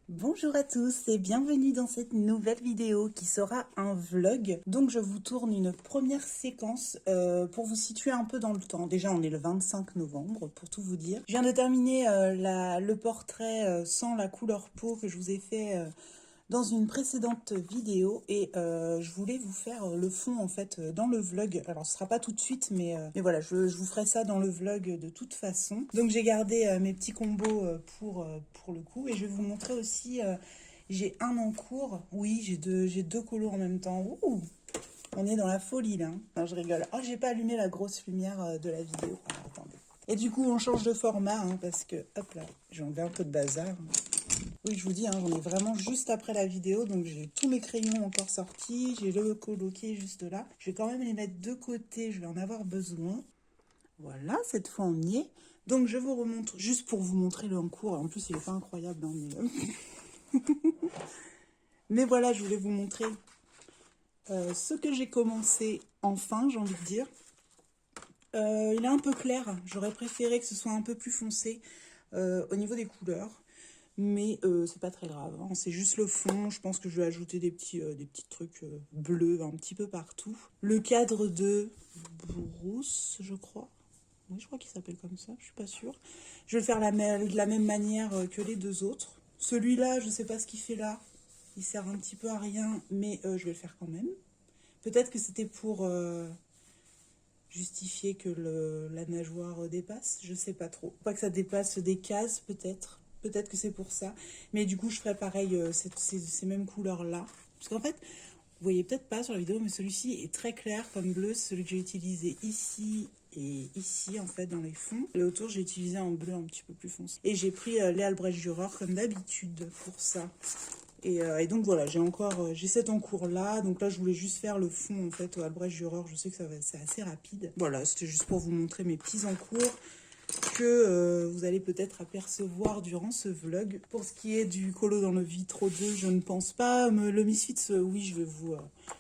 Bonjour à tous et bienvenue dans cette nouvelle vidéo qui sera un vlog. Donc je vous tourne une première séquence pour vous situer un peu dans le temps. Déjà on est le 25 novembre pour tout vous dire. Je viens de terminer le portrait sans la couleur peau que je vous ai fait dans une précédente vidéo et je voulais vous faire le fond en fait dans le vlog. Alors ce sera pas tout de suite mais voilà je vous ferai ça dans le vlog de toute façon. Donc j'ai gardé mes petits combos pour le coup et je vais vous montrer aussi j'ai un en cours. Oui j'ai deux colos en même temps. Ouh, on est dans la folie là. Non, je rigole. Oh j'ai pas allumé la grosse lumière de la vidéo. Ah, attendez. Et du coup on change de format parce que hop là j'ai enlevé un peu de bazar. Oui, je vous dis, j'en ai vraiment juste après la vidéo, donc j'ai tous mes crayons encore sortis, j'ai le colo qui est juste là. Je vais quand même les mettre de côté, je vais en avoir besoin. Voilà, cette fois on y est. Donc je vous remontre, juste pour vous montrer le en cours, en plus il n'est pas incroyable, mais voilà, je voulais vous montrer ce que j'ai commencé enfin, j'ai envie de dire. Il est un peu clair, j'aurais préféré que ce soit un peu plus foncé au niveau des couleurs. Mais c'est pas très grave, c'est juste le fond. Je pense que je vais ajouter des petits trucs bleus un petit peu partout. Le cadre de Bruce, je crois. Oui, je crois qu'il s'appelle comme ça, je suis pas sûre. Je vais le faire de la même manière que les deux autres. Celui-là, je sais pas ce qu'il fait là. Il sert un petit peu à rien, mais je vais le faire quand même. Peut-être que c'était pour justifier que la nageoire dépasse, je sais pas trop. Pas que ça dépasse des cases, peut-être. Peut-être que c'est pour ça. Mais du coup, je ferai pareil, ces mêmes couleurs-là. Parce qu'en fait, vous voyez peut-être pas sur la vidéo, mais celui-ci est très clair comme bleu. C'est celui que j'ai utilisé ici et ici, en fait, dans les fonds. Et autour, j'ai utilisé un bleu un petit peu plus foncé. Et j'ai pris les Albrecht Dürer comme d'habitude pour ça. Et donc voilà, j'ai cet en cours là. Donc là, je voulais juste faire le fond en fait au Albrecht Dürer. Je sais que c'est assez rapide. Voilà, c'était juste pour vous montrer mes petits en cours que vous allez peut-être apercevoir durant ce vlog. Pour ce qui est du colo dans le Vitro 2, je ne pense pas. Le Misfits, oui, je vais vous...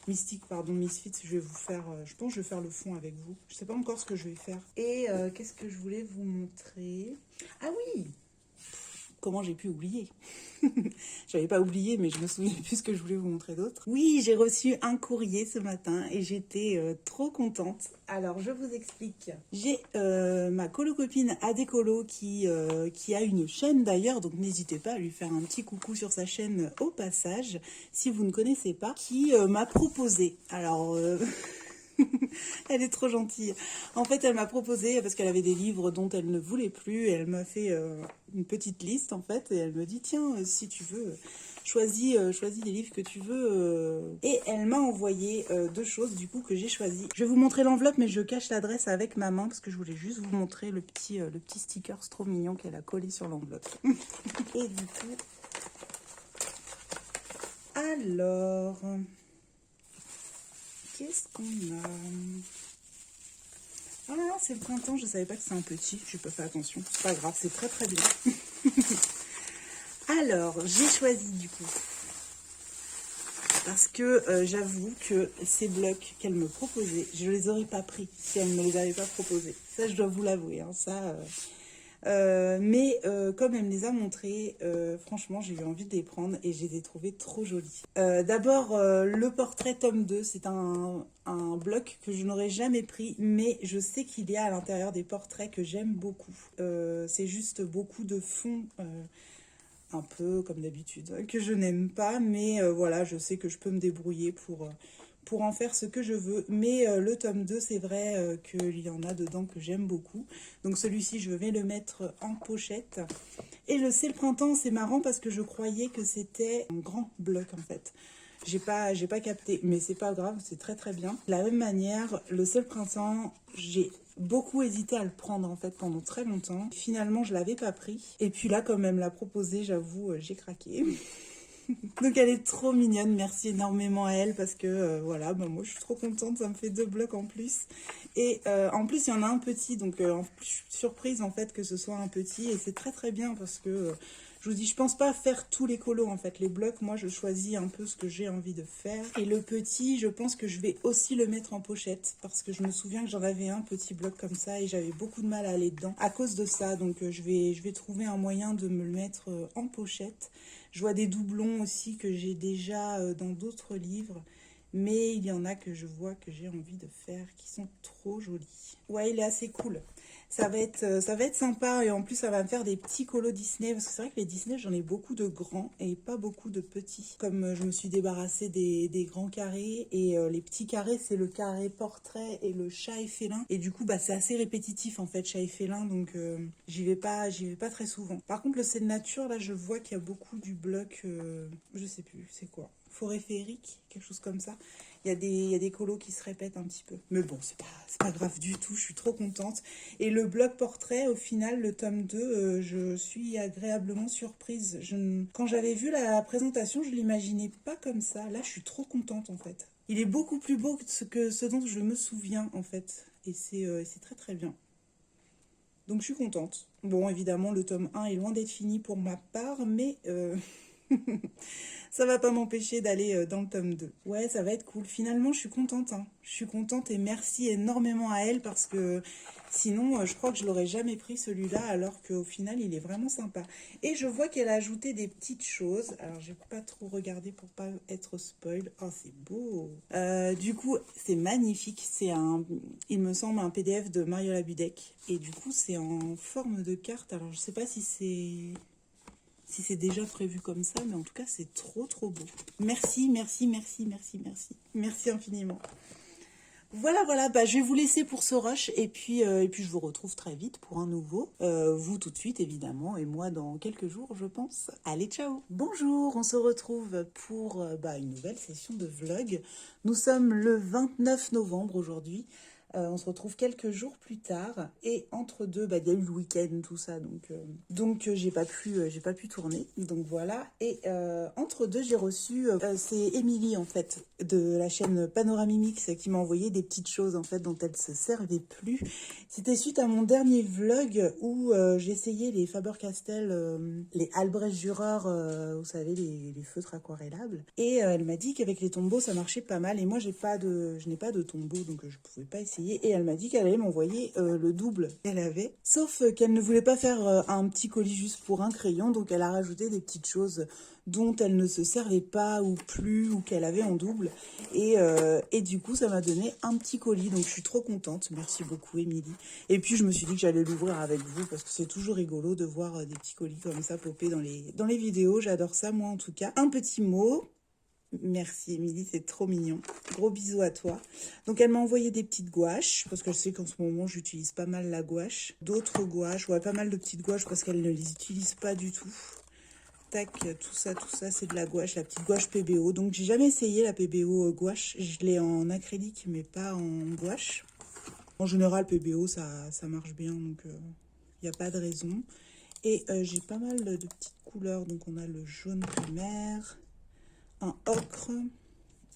Mystique, pardon, Misfits, je vais vous faire... je pense que je vais faire le fond avec vous. Je sais pas encore ce que je vais faire. Et qu'est-ce que je voulais vous montrer? Ah oui! Comment j'ai pu oublier? J'avais pas oublié, mais je me souviens plus ce que je voulais vous montrer d'autre. Oui, j'ai reçu un courrier ce matin et j'étais trop contente. Alors, je vous explique. J'ai ma colo-copine Adécolo qui a une chaîne d'ailleurs, donc n'hésitez pas à lui faire un petit coucou sur sa chaîne au passage, si vous ne connaissez pas, qui m'a proposé. Alors... Elle est trop gentille. En fait, elle m'a proposé, parce qu'elle avait des livres dont elle ne voulait plus, et elle m'a fait une petite liste, en fait, et elle me dit, tiens, si tu veux, choisis les livres que tu veux. Et elle m'a envoyé deux choses, du coup, que j'ai choisies. Je vais vous montrer l'enveloppe, mais je cache l'adresse avec ma main, parce que je voulais juste vous montrer le petit sticker trop mignon qu'elle a collé sur l'enveloppe. Et du coup... Alors... Qu'est-ce qu'on a? Ah, c'est le printemps, je savais pas que c'est un petit, j'ai pas fait attention. C'est pas grave, c'est très très bien. Alors, j'ai choisi du coup. Parce que j'avoue que ces blocs qu'elle me proposait, je les aurais pas pris si elle ne me les avait pas proposés. Ça, je dois vous l'avouer, mais comme elle me les a montrés, franchement j'ai eu envie de les prendre et je les ai trouvés trop jolis. D'abord le portrait tome 2, c'est un bloc que je n'aurais jamais pris, mais je sais qu'il y a à l'intérieur des portraits que j'aime beaucoup. C'est juste beaucoup de fonds un peu comme d'habitude que je n'aime pas, mais voilà, je sais que je peux me débrouiller pour en faire ce que je veux. Mais le tome 2, c'est vrai qu'il y en a dedans que j'aime beaucoup. Donc celui-ci, je vais le mettre en pochette. Et C'est le printemps, c'est marrant parce que je croyais que c'était un grand bloc en fait. J'ai pas capté, mais c'est pas grave, c'est très très bien. De la même manière, le C'est le printemps, j'ai beaucoup hésité à le prendre en fait pendant très longtemps. Finalement, je l'avais pas pris. Et puis là, comme elle me l'a proposé, j'avoue, j'ai craqué. Donc elle est trop mignonne, merci énormément à elle parce que voilà, moi je suis trop contente, ça me fait deux blocs en plus. Et en plus il y en a un petit, donc en plus, je suis surprise en fait que ce soit un petit et c'est très très bien parce que je vous dis, je pense pas faire tous les colos en fait, les blocs, moi je choisis un peu ce que j'ai envie de faire. Et le petit, je pense que je vais aussi le mettre en pochette parce que je me souviens que j'en avais un petit bloc comme ça et j'avais beaucoup de mal à aller dedans à cause de ça, donc je vais trouver un moyen de me le mettre en pochette. Je vois des doublons aussi que j'ai déjà dans d'autres livres. Mais il y en a que je vois que j'ai envie de faire qui sont trop jolis. Ouais, il est assez cool. Ça va être sympa et en plus ça va me faire des petits colos Disney parce que c'est vrai que les Disney j'en ai beaucoup de grands et pas beaucoup de petits. Comme je me suis débarrassée des grands carrés et les petits carrés c'est le carré portrait et le chat et félin et du coup bah c'est assez répétitif en fait chat et félin donc j'y vais pas très souvent. Par contre le C'est de nature là je vois qu'il y a beaucoup du bloc je sais plus c'est quoi. Forêt féerique, quelque chose comme ça. Il y a des colos qui se répètent un petit peu. Mais bon, c'est pas grave du tout, je suis trop contente. Et le bloc portrait, au final, le tome 2, je suis agréablement surprise. Quand j'avais vu la présentation, je l'imaginais pas comme ça. Là, je suis trop contente en fait. Il est beaucoup plus beau que ce dont je me souviens en fait. Et c'est très très bien. Donc je suis contente. Bon, évidemment, le tome 1 est loin d'être fini pour ma part, mais ça va pas m'empêcher d'aller dans le tome 2. Ouais, ça va être cool. Finalement, je suis contente, hein. Je suis contente et merci énormément à elle parce que sinon, je crois que je l'aurais jamais pris celui-là alors qu'au final, il est vraiment sympa. Et je vois qu'elle a ajouté des petites choses. Alors, j'ai pas trop regardé pour pas être spoil. Oh, c'est beau. Du coup, c'est magnifique. Il me semble, un PDF de Mariola Budek. Et du coup, c'est en forme de carte. Alors, je sais pas si c'est déjà prévu comme ça, mais en tout cas, c'est trop, trop beau. Merci, merci, merci, merci, merci. Merci infiniment. Voilà, voilà, bah, je vais vous laisser pour ce rush et puis je vous retrouve très vite pour un nouveau. Vous tout de suite, évidemment, et moi dans quelques jours, je pense. Allez, ciao. Bonjour, on se retrouve pour une nouvelle session de vlog. Nous sommes le 29 novembre aujourd'hui. On se retrouve quelques jours plus tard et entre deux, il y a eu le week-end, tout ça, donc j'ai pas pu tourner, donc voilà. Et entre deux, j'ai reçu, c'est Émilie en fait de la chaîne Panoramimix qui m'a envoyé des petites choses en fait dont elle se servait plus. C'était suite à mon dernier vlog où j'essayais les Faber-Castell, les Albrecht Dürer, vous savez les feutres aquarellables. Et elle m'a dit qu'avec les tombeaux ça marchait pas mal et moi je n'ai pas de tombeau donc je pouvais pas essayer. Et elle m'a dit qu'elle allait m'envoyer le double qu'elle avait. Sauf qu'elle ne voulait pas faire un petit colis juste pour un crayon, donc elle a rajouté des petites choses dont elle ne se servait pas ou plus ou qu'elle avait en double. Et du coup, ça m'a donné un petit colis, donc je suis trop contente. Merci beaucoup, Émilie. Et puis, je me suis dit que j'allais l'ouvrir avec vous parce que c'est toujours rigolo de voir des petits colis comme ça popper dans les vidéos. J'adore ça, moi, en tout cas. Un petit mot. Merci Émilie, c'est trop mignon. Gros bisous à toi. Donc elle m'a envoyé des petites gouaches, parce que je sais qu'en ce moment j'utilise pas mal la gouache. D'autres gouaches, ouais, pas mal de petites gouaches parce qu'elle ne les utilise pas du tout. Tac, tout ça, c'est de la gouache, la petite gouache PBO. Donc j'ai jamais essayé la PBO gouache. Je l'ai en acrylique mais pas en gouache. En général, PBO, ça marche bien, donc il n'y a pas de raison. Et j'ai pas mal de petites couleurs. Donc on a le jaune primaire, un ocre,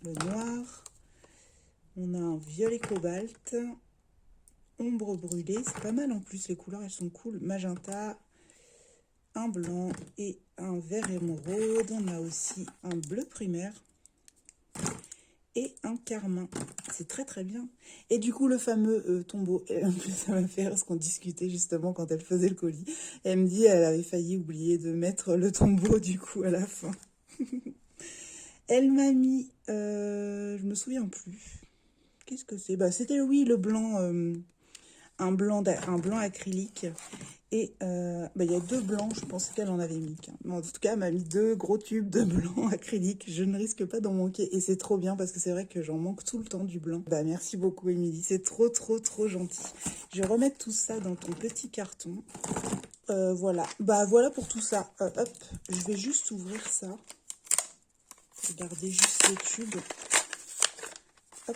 le noir, on a un violet cobalt, ombre brûlée, c'est pas mal en plus, les couleurs elles sont cool, magenta, un blanc et un vert émeraude, on a aussi un bleu primaire et un carmin, c'est très très bien. Et du coup le fameux tombeau, ça m'a fait rire parce qu'on discutait justement quand elle faisait le colis, elle me dit elle avait failli oublier de mettre le tombeau du coup à la fin. Elle m'a mis, je me souviens plus. Qu'est-ce que c'est? C'était oui le blanc, un blanc acrylique. Et il y a deux blancs, je pensais qu'elle en avait mis qu'un. Mais en tout cas, elle m'a mis deux gros tubes de blanc acrylique. Je ne risque pas d'en manquer. Et c'est trop bien parce que c'est vrai que j'en manque tout le temps du blanc. Merci beaucoup Émilie, c'est trop trop trop gentil. Je vais remettre tout ça dans ton petit carton. Voilà, voilà pour tout ça. Hop, je vais juste ouvrir ça. Regardez juste les tubes. Hop.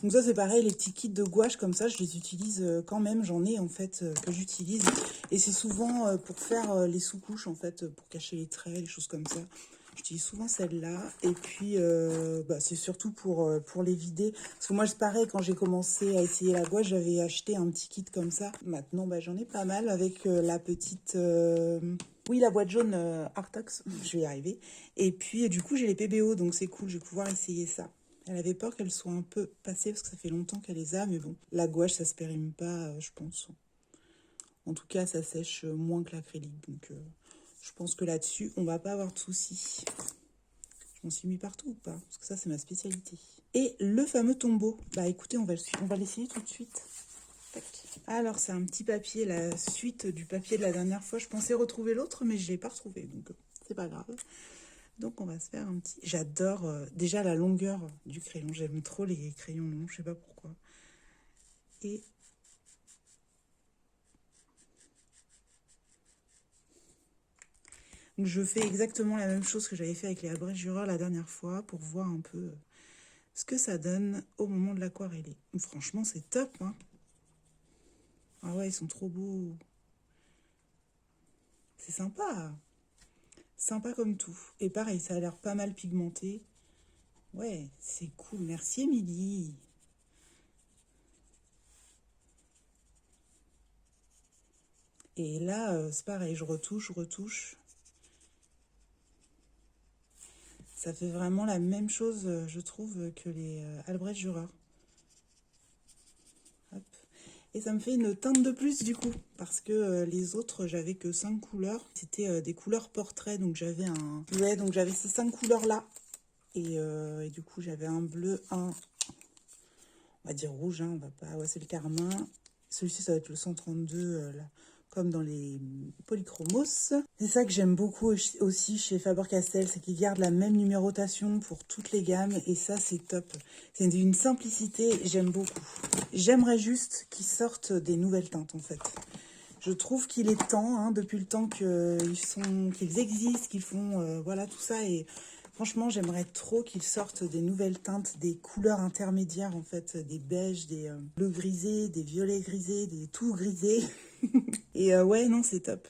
Donc ça c'est pareil, les petits kits de gouache comme ça, je les utilise quand même. J'en ai en fait que j'utilise. Et c'est souvent pour faire les sous-couches en fait, pour cacher les traits, les choses comme ça. J'utilise souvent celle-là. Et puis c'est surtout pour les vider. Parce que moi c'est pareil, quand j'ai commencé à essayer la gouache, j'avais acheté un petit kit comme ça. Maintenant j'en ai pas mal avec la petite... Oui, la boîte jaune Artox, je vais y arriver. Et puis, du coup, j'ai les PBO, donc c'est cool, je vais pouvoir essayer ça. Elle avait peur qu'elles soient un peu passées, parce que ça fait longtemps qu'elle les a, mais bon, la gouache, ça se périme pas, je pense. En tout cas, ça sèche moins que l'acrylique, donc Je pense que là-dessus, on va pas avoir de soucis. Je m'en suis mis partout ou pas? Parce que ça, c'est ma spécialité. Et le fameux tombeau. Bah écoutez, on va l'essayer tout de suite. Tac. Alors, c'est un petit papier, la suite du papier de la dernière fois. Je pensais retrouver l'autre, mais je ne l'ai pas retrouvé. Donc, c'est pas grave. Donc, on va se faire un petit... J'adore déjà la longueur du crayon. J'aime trop les crayons longs. Je sais pas pourquoi. Et... Donc, je fais exactement la même chose que j'avais fait avec les abrégureurs la dernière fois pour voir un peu ce que ça donne au moment de l'aquarelle. Franchement, c'est top, hein. Ah ouais, ils sont trop beaux. C'est sympa. Sympa comme tout. Et pareil, ça a l'air pas mal pigmenté. Ouais, c'est cool. Merci, Émilie. Et là, c'est pareil, je retouche. Ça fait vraiment la même chose, je trouve, que les Albrecht Dürer. Hop. Et ça me fait une teinte de plus, du coup. Parce que les autres, j'avais que 5 couleurs. C'était des couleurs portraits, donc j'avais un... Ouais, donc j'avais ces 5 couleurs-là. Et du coup, j'avais un bleu, on va dire rouge, hein, on va pas... Ouais, c'est le carmin. Celui-ci, ça va être le 132, là, comme dans les polychromos. C'est ça que j'aime beaucoup aussi chez Faber-Castell, c'est qu'ils gardent la même numérotation pour toutes les gammes. Et ça, c'est top. C'est d'une simplicité, j'aime beaucoup. J'aimerais juste qu'ils sortent des nouvelles teintes, en fait. Je trouve qu'il est temps, hein, depuis le temps qu'ils existent, qu'ils font, voilà, tout ça. Et franchement, j'aimerais trop qu'ils sortent des nouvelles teintes, des couleurs intermédiaires, en fait, des beiges, des bleus grisés, des violets grisés, des tout grisés. Et ouais, non, c'est top.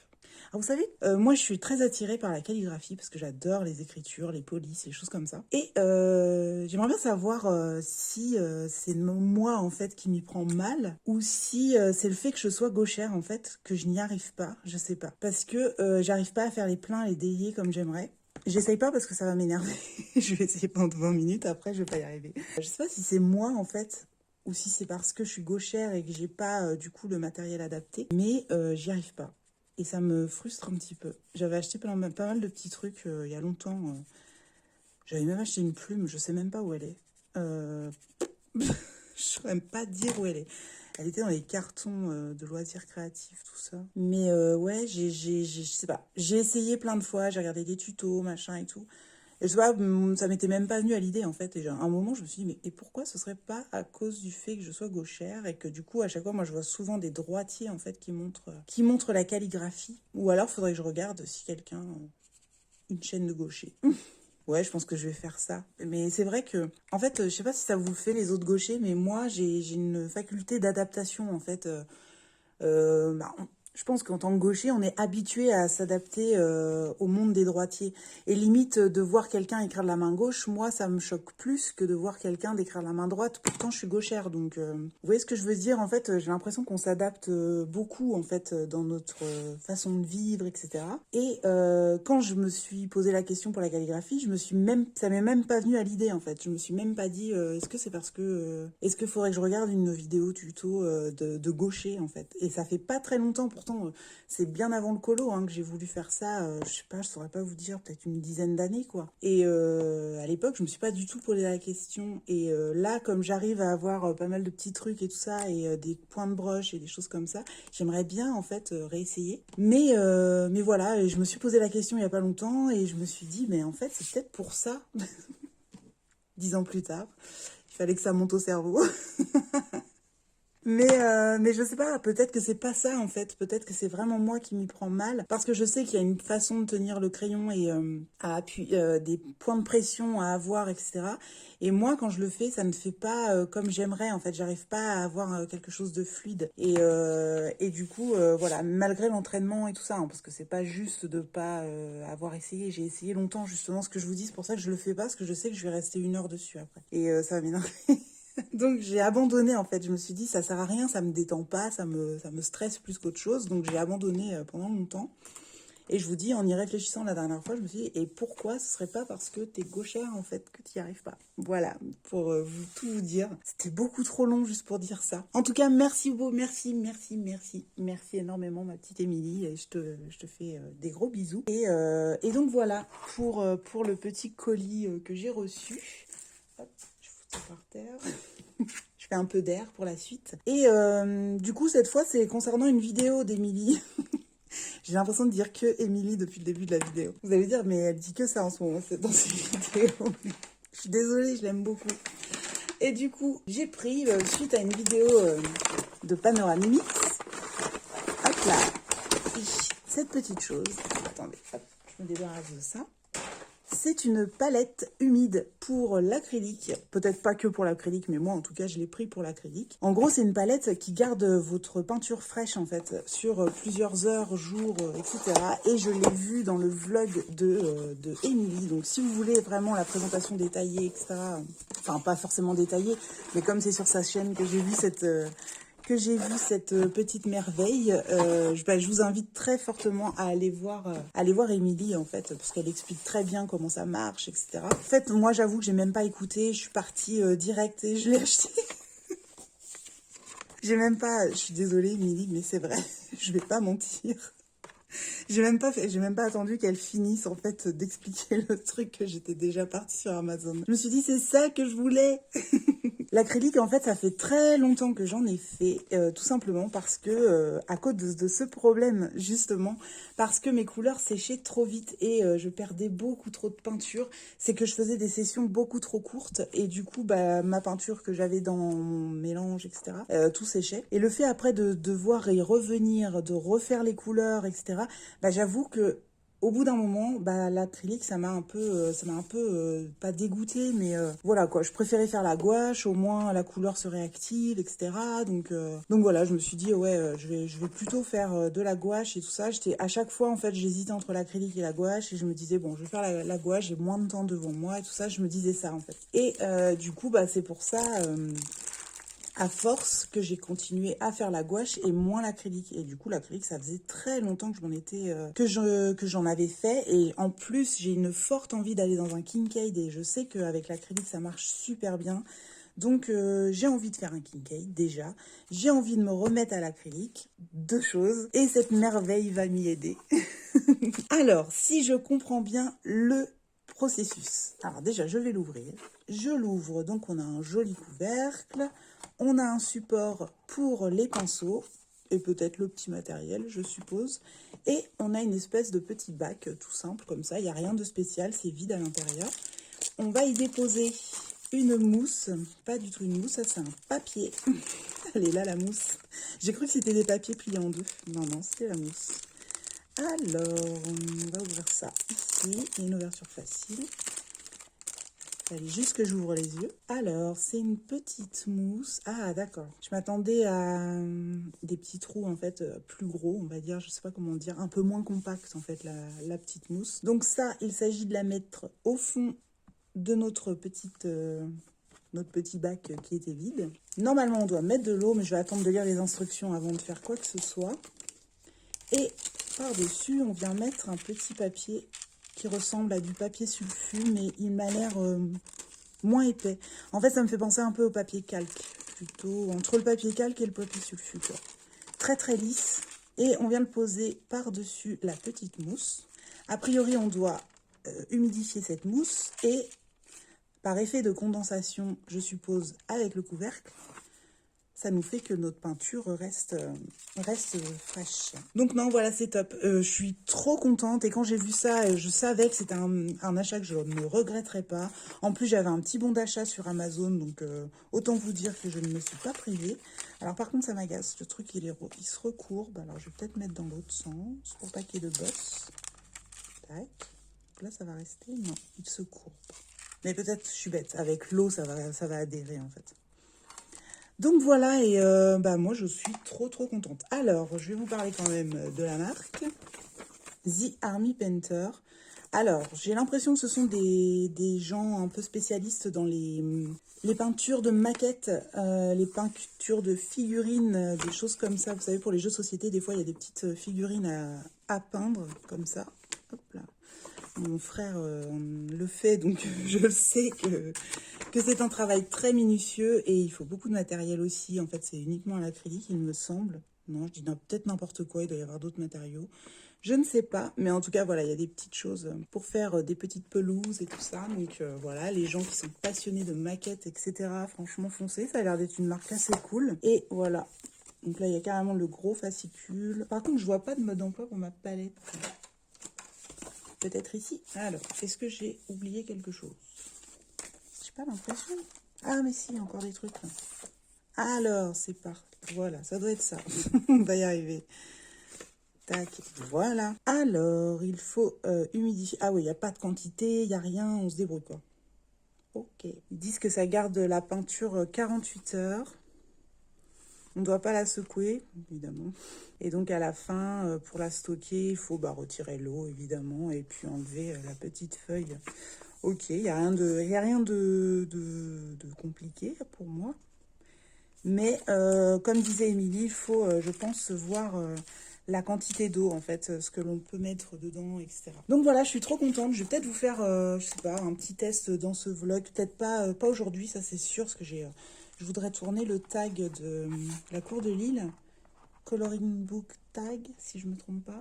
Alors, vous savez, moi, je suis très attirée par la calligraphie parce que j'adore les écritures, les polices, les choses comme ça. Et j'aimerais bien savoir si c'est moi, en fait, qui m'y prend mal ou si c'est le fait que je sois gauchère, en fait, que je n'y arrive pas. Je sais pas. Parce que j'arrive pas à faire les pleins, les déliés comme j'aimerais. J'essaye pas parce que ça va m'énerver. Je vais essayer pendant 20 minutes, après, je vais pas y arriver. Je sais pas si c'est moi, en fait, ou si c'est parce que je suis gauchère et que j'ai pas, du coup, le matériel adapté. Mais j'y arrive pas. Et ça me frustre un petit peu. J'avais acheté pas mal de petits trucs il y a longtemps. J'avais même acheté une plume, je sais même pas où elle est. Je saurais même pas dire où elle est. Elle était dans les cartons de loisirs créatifs, tout ça. Mais ouais, je sais pas. J'ai essayé plein de fois, j'ai regardé des tutos, machin et tout. Et je sais pas, ça m'était même pas venu à l'idée en fait. Et à un moment, je me suis dit, mais et pourquoi ce serait pas à cause du fait que je sois gauchère et que du coup, à chaque fois, moi, je vois souvent des droitiers en fait qui montrent la calligraphie. Ou alors, faudrait que je regarde si quelqu'un, une chaîne de gauchers. Ouais, je pense que je vais faire ça. Mais c'est vrai que, en fait, je sais pas si ça vous le fait les autres gauchers, mais moi, j'ai une faculté d'adaptation en fait. Bah, je pense qu'en tant que gaucher, on est habitué à s'adapter au monde des droitiers. Et limite, de voir quelqu'un écrire de la main gauche, moi, ça me choque plus que de voir quelqu'un d'écrire de la main droite. Pourtant, je suis gauchère. Donc, vous voyez ce que je veux dire? En fait, j'ai l'impression qu'on s'adapte beaucoup, en fait, dans notre façon de vivre, etc. Et quand je me suis posé la question pour la calligraphie, ça m'est même pas venu à l'idée, en fait. Je me suis même pas dit, est-ce que c'est parce que... est-ce qu'il faudrait que je regarde une vidéo tuto de gaucher, en fait? Et ça fait pas très longtemps, pourtant, c'est bien avant le colo hein, que j'ai voulu faire ça. Je sais pas, je saurais pas vous dire, peut-être une dizaine d'années, quoi. Et à l'époque, je me suis pas du tout posé la question. Et là, comme j'arrive à avoir pas mal de petits trucs et tout ça, et des points de broche et des choses comme ça, j'aimerais bien, en fait, réessayer. Mais voilà, et je me suis posé la question il y a pas longtemps, et je me suis dit, mais en fait, c'est peut-être pour ça, 10 ans plus tard, il fallait que ça monte au cerveau. Mais je sais pas, peut-être que c'est pas ça en fait, peut-être que c'est vraiment moi qui m'y prends mal, parce que je sais qu'il y a une façon de tenir le crayon et des points de pression à avoir, etc. Et moi, quand je le fais, ça ne fait pas comme j'aimerais en fait, j'arrive pas à avoir quelque chose de fluide. Et du coup, voilà, malgré l'entraînement et tout ça, hein, parce que c'est pas juste de pas avoir essayé, j'ai essayé longtemps justement ce que je vous dis, c'est pour ça que je le fais pas, parce que je sais que je vais rester 1 heure dessus après. Et ça va m'énerver. Donc j'ai abandonné en fait, je me suis dit ça sert à rien, ça me détend pas, ça me stresse plus qu'autre chose, donc j'ai abandonné pendant longtemps. Et je vous dis, en y réfléchissant la dernière fois, je me suis dit, et pourquoi ce serait pas parce que t'es gauchère, en fait, que t'y arrives pas? Voilà, pour tout vous dire. C'était beaucoup trop long juste pour dire ça. En tout cas, merci beaucoup, merci énormément, ma petite Émilie. Et je te fais des gros bisous. Et donc voilà, pour le petit colis que j'ai reçu. Hop, je fous ça par terre. Je fais un peu d'air pour la suite. Et du coup, cette fois, c'est concernant une vidéo d'Émilie. J'ai l'impression de dire que Émilie depuis le début de la vidéo. Vous allez dire, mais elle dit que ça en ce moment, dans ses vidéos. Je suis désolée, je l'aime beaucoup. Et du coup, j'ai pris, suite à une vidéo de Panoramix, hop là, cette petite chose. Attendez, hop, je me débarrasse de ça. C'est une palette humide pour l'acrylique. Peut-être pas que pour l'acrylique, mais moi en tout cas je l'ai pris pour l'acrylique. En gros c'est une palette qui garde votre peinture fraîche en fait sur plusieurs heures, jours, etc. Et je l'ai vue dans le vlog de Émilie. Donc si vous voulez vraiment la présentation détaillée, etc. Enfin pas forcément détaillée, mais comme c'est sur sa chaîne que j'ai vu cette petite merveille, je vous invite très fortement à aller voir Émilie en fait, parce qu'elle explique très bien comment ça marche, etc. En fait, moi j'avoue que j'ai même pas écouté, je suis partie direct et je l'ai acheté. J'ai même pas, je suis désolée Émilie, mais c'est vrai, je vais pas mentir. J'ai même pas attendu qu'elle finisse en fait d'expliquer le truc que j'étais déjà partie sur Amazon. Je me suis dit c'est ça que je voulais. L'acrylique en fait ça fait très longtemps que j'en ai fait, tout simplement parce que à cause de ce problème justement, parce que mes couleurs séchaient trop vite et je perdais beaucoup trop de peinture, c'est que je faisais des sessions beaucoup trop courtes et du coup bah ma peinture que j'avais dans mon mélange, etc. Tout séchait, et le fait après de devoir y revenir, de refaire les couleurs, etc. Bah j'avoue que au bout d'un moment, bah, l'acrylique, ça m'a un peu, pas dégoûté, mais voilà quoi. Je préférais faire la gouache, au moins la couleur se réactive, etc. Donc voilà, je me suis dit ouais, je vais plutôt faire de la gouache et tout ça. À chaque fois en fait, j'hésitais entre l'acrylique et la gouache et je me disais bon, je vais faire la gouache, j'ai moins de temps devant moi et tout ça. Je me disais ça en fait. Et du coup, bah c'est pour ça. À force que j'ai continué à faire la gouache et moins l'acrylique. Et du coup, l'acrylique, ça faisait très longtemps que que j'en avais fait. Et en plus, j'ai une forte envie d'aller dans un Kincaid et je sais qu'avec l'acrylique, ça marche super bien. Donc, j'ai envie de faire un Kincaid déjà. J'ai envie de me remettre à l'acrylique. Deux choses. Et cette merveille va m'y aider. Alors, si je comprends bien le processus. Alors déjà, je vais l'ouvrir. Je l'ouvre, donc on a un joli couvercle. On a un support pour les pinceaux et peut-être le petit matériel, je suppose. Et on a une espèce de petit bac tout simple comme ça. Il n'y a rien de spécial, c'est vide à l'intérieur. On va y déposer une mousse. Pas du tout une mousse, ça c'est un papier. Elle est là la mousse. J'ai cru que c'était des papiers pliés en deux. Non, non, c'était la mousse. Alors, on va ouvrir ça ici. Il y a une ouverture facile. Il fallait juste que j'ouvre les yeux. Alors, c'est une petite mousse. Ah, d'accord. Je m'attendais à des petits trous, en fait, plus gros, on va dire. Je sais pas comment dire. Un peu moins compact, en fait, la petite mousse. Donc ça, il s'agit de la mettre au fond de notre petit bac qui était vide. Normalement, on doit mettre de l'eau, mais je vais attendre de lire les instructions avant de faire quoi que ce soit. Et par-dessus, on vient mettre un petit papier qui ressemble à du papier sulfu, mais il m'a l'air moins épais. En fait, ça me fait penser un peu au papier calque, plutôt entre le papier calque et le papier sulfu, quoi. Très très lisse. Et on vient le poser par-dessus la petite mousse. A priori, on doit humidifier cette mousse et par effet de condensation, je suppose, avec le couvercle, ça nous fait que notre peinture reste fraîche. Donc non, voilà, c'est top. Je suis trop contente et quand j'ai vu ça, je savais que c'était un achat que je ne regretterais pas. En plus, j'avais un petit bon d'achat sur Amazon, donc autant vous dire que je ne me suis pas privée. Alors par contre, ça m'agace. Le truc, il se recourbe. Alors je vais peut-être mettre dans l'autre sens pour pas qu'il y ait de bosse. Tac. Donc là, ça va rester. Non, il se courbe. Mais peut-être, je suis bête. Avec l'eau, ça va adhérer en fait. Donc voilà, et bah moi je suis trop contente. Alors, je vais vous parler quand même de la marque The Army Painter. Alors, j'ai l'impression que ce sont des gens un peu spécialistes dans les peintures de maquettes, les peintures de figurines, des choses comme ça. Vous savez, pour les jeux de société, des fois, il y a des petites figurines à peindre, comme ça. Hop là. Mon frère le fait, donc je sais que c'est un travail très minutieux et il faut beaucoup de matériel aussi. En fait, c'est uniquement à l'acrylique, il me semble. Non, je dis peut-être n'importe quoi, il doit y avoir d'autres matériaux. Je ne sais pas, mais en tout cas, voilà, il y a des petites choses pour faire des petites pelouses et tout ça. Donc voilà, les gens qui sont passionnés de maquettes, etc., franchement, foncez. Ça a l'air d'être une marque assez cool. Et voilà. Donc là, il y a carrément le gros fascicule. Par contre, je vois pas de mode d'emploi pour ma palette. Peut-être ici. Alors, est-ce que j'ai oublié quelque chose? J'ai pas l'impression. Ah, mais si, encore des trucs là. Alors, c'est parti. Voilà, ça doit être ça. On va y arriver. Tac, voilà. Alors, il faut humidifier. Ah oui, il n'y a pas de quantité, il n'y a rien, on se débrouille quoi. Ok. Ils disent que ça garde la peinture 48 heures. On ne doit pas la secouer, évidemment. Et donc, à la fin, pour la stocker, il faut retirer l'eau, évidemment, et puis enlever la petite feuille. Ok, il n'y a rien de compliqué pour moi. Mais, comme disait Émilie, il faut, je pense, voir la quantité d'eau, en fait, ce que l'on peut mettre dedans, etc. Donc voilà, je suis trop contente. Je vais peut-être vous faire, je sais pas, un petit test dans ce vlog. Peut-être pas aujourd'hui, ça c'est sûr, parce que je voudrais tourner le tag de la cour de Lille. Coloring book tag, si je me trompe pas.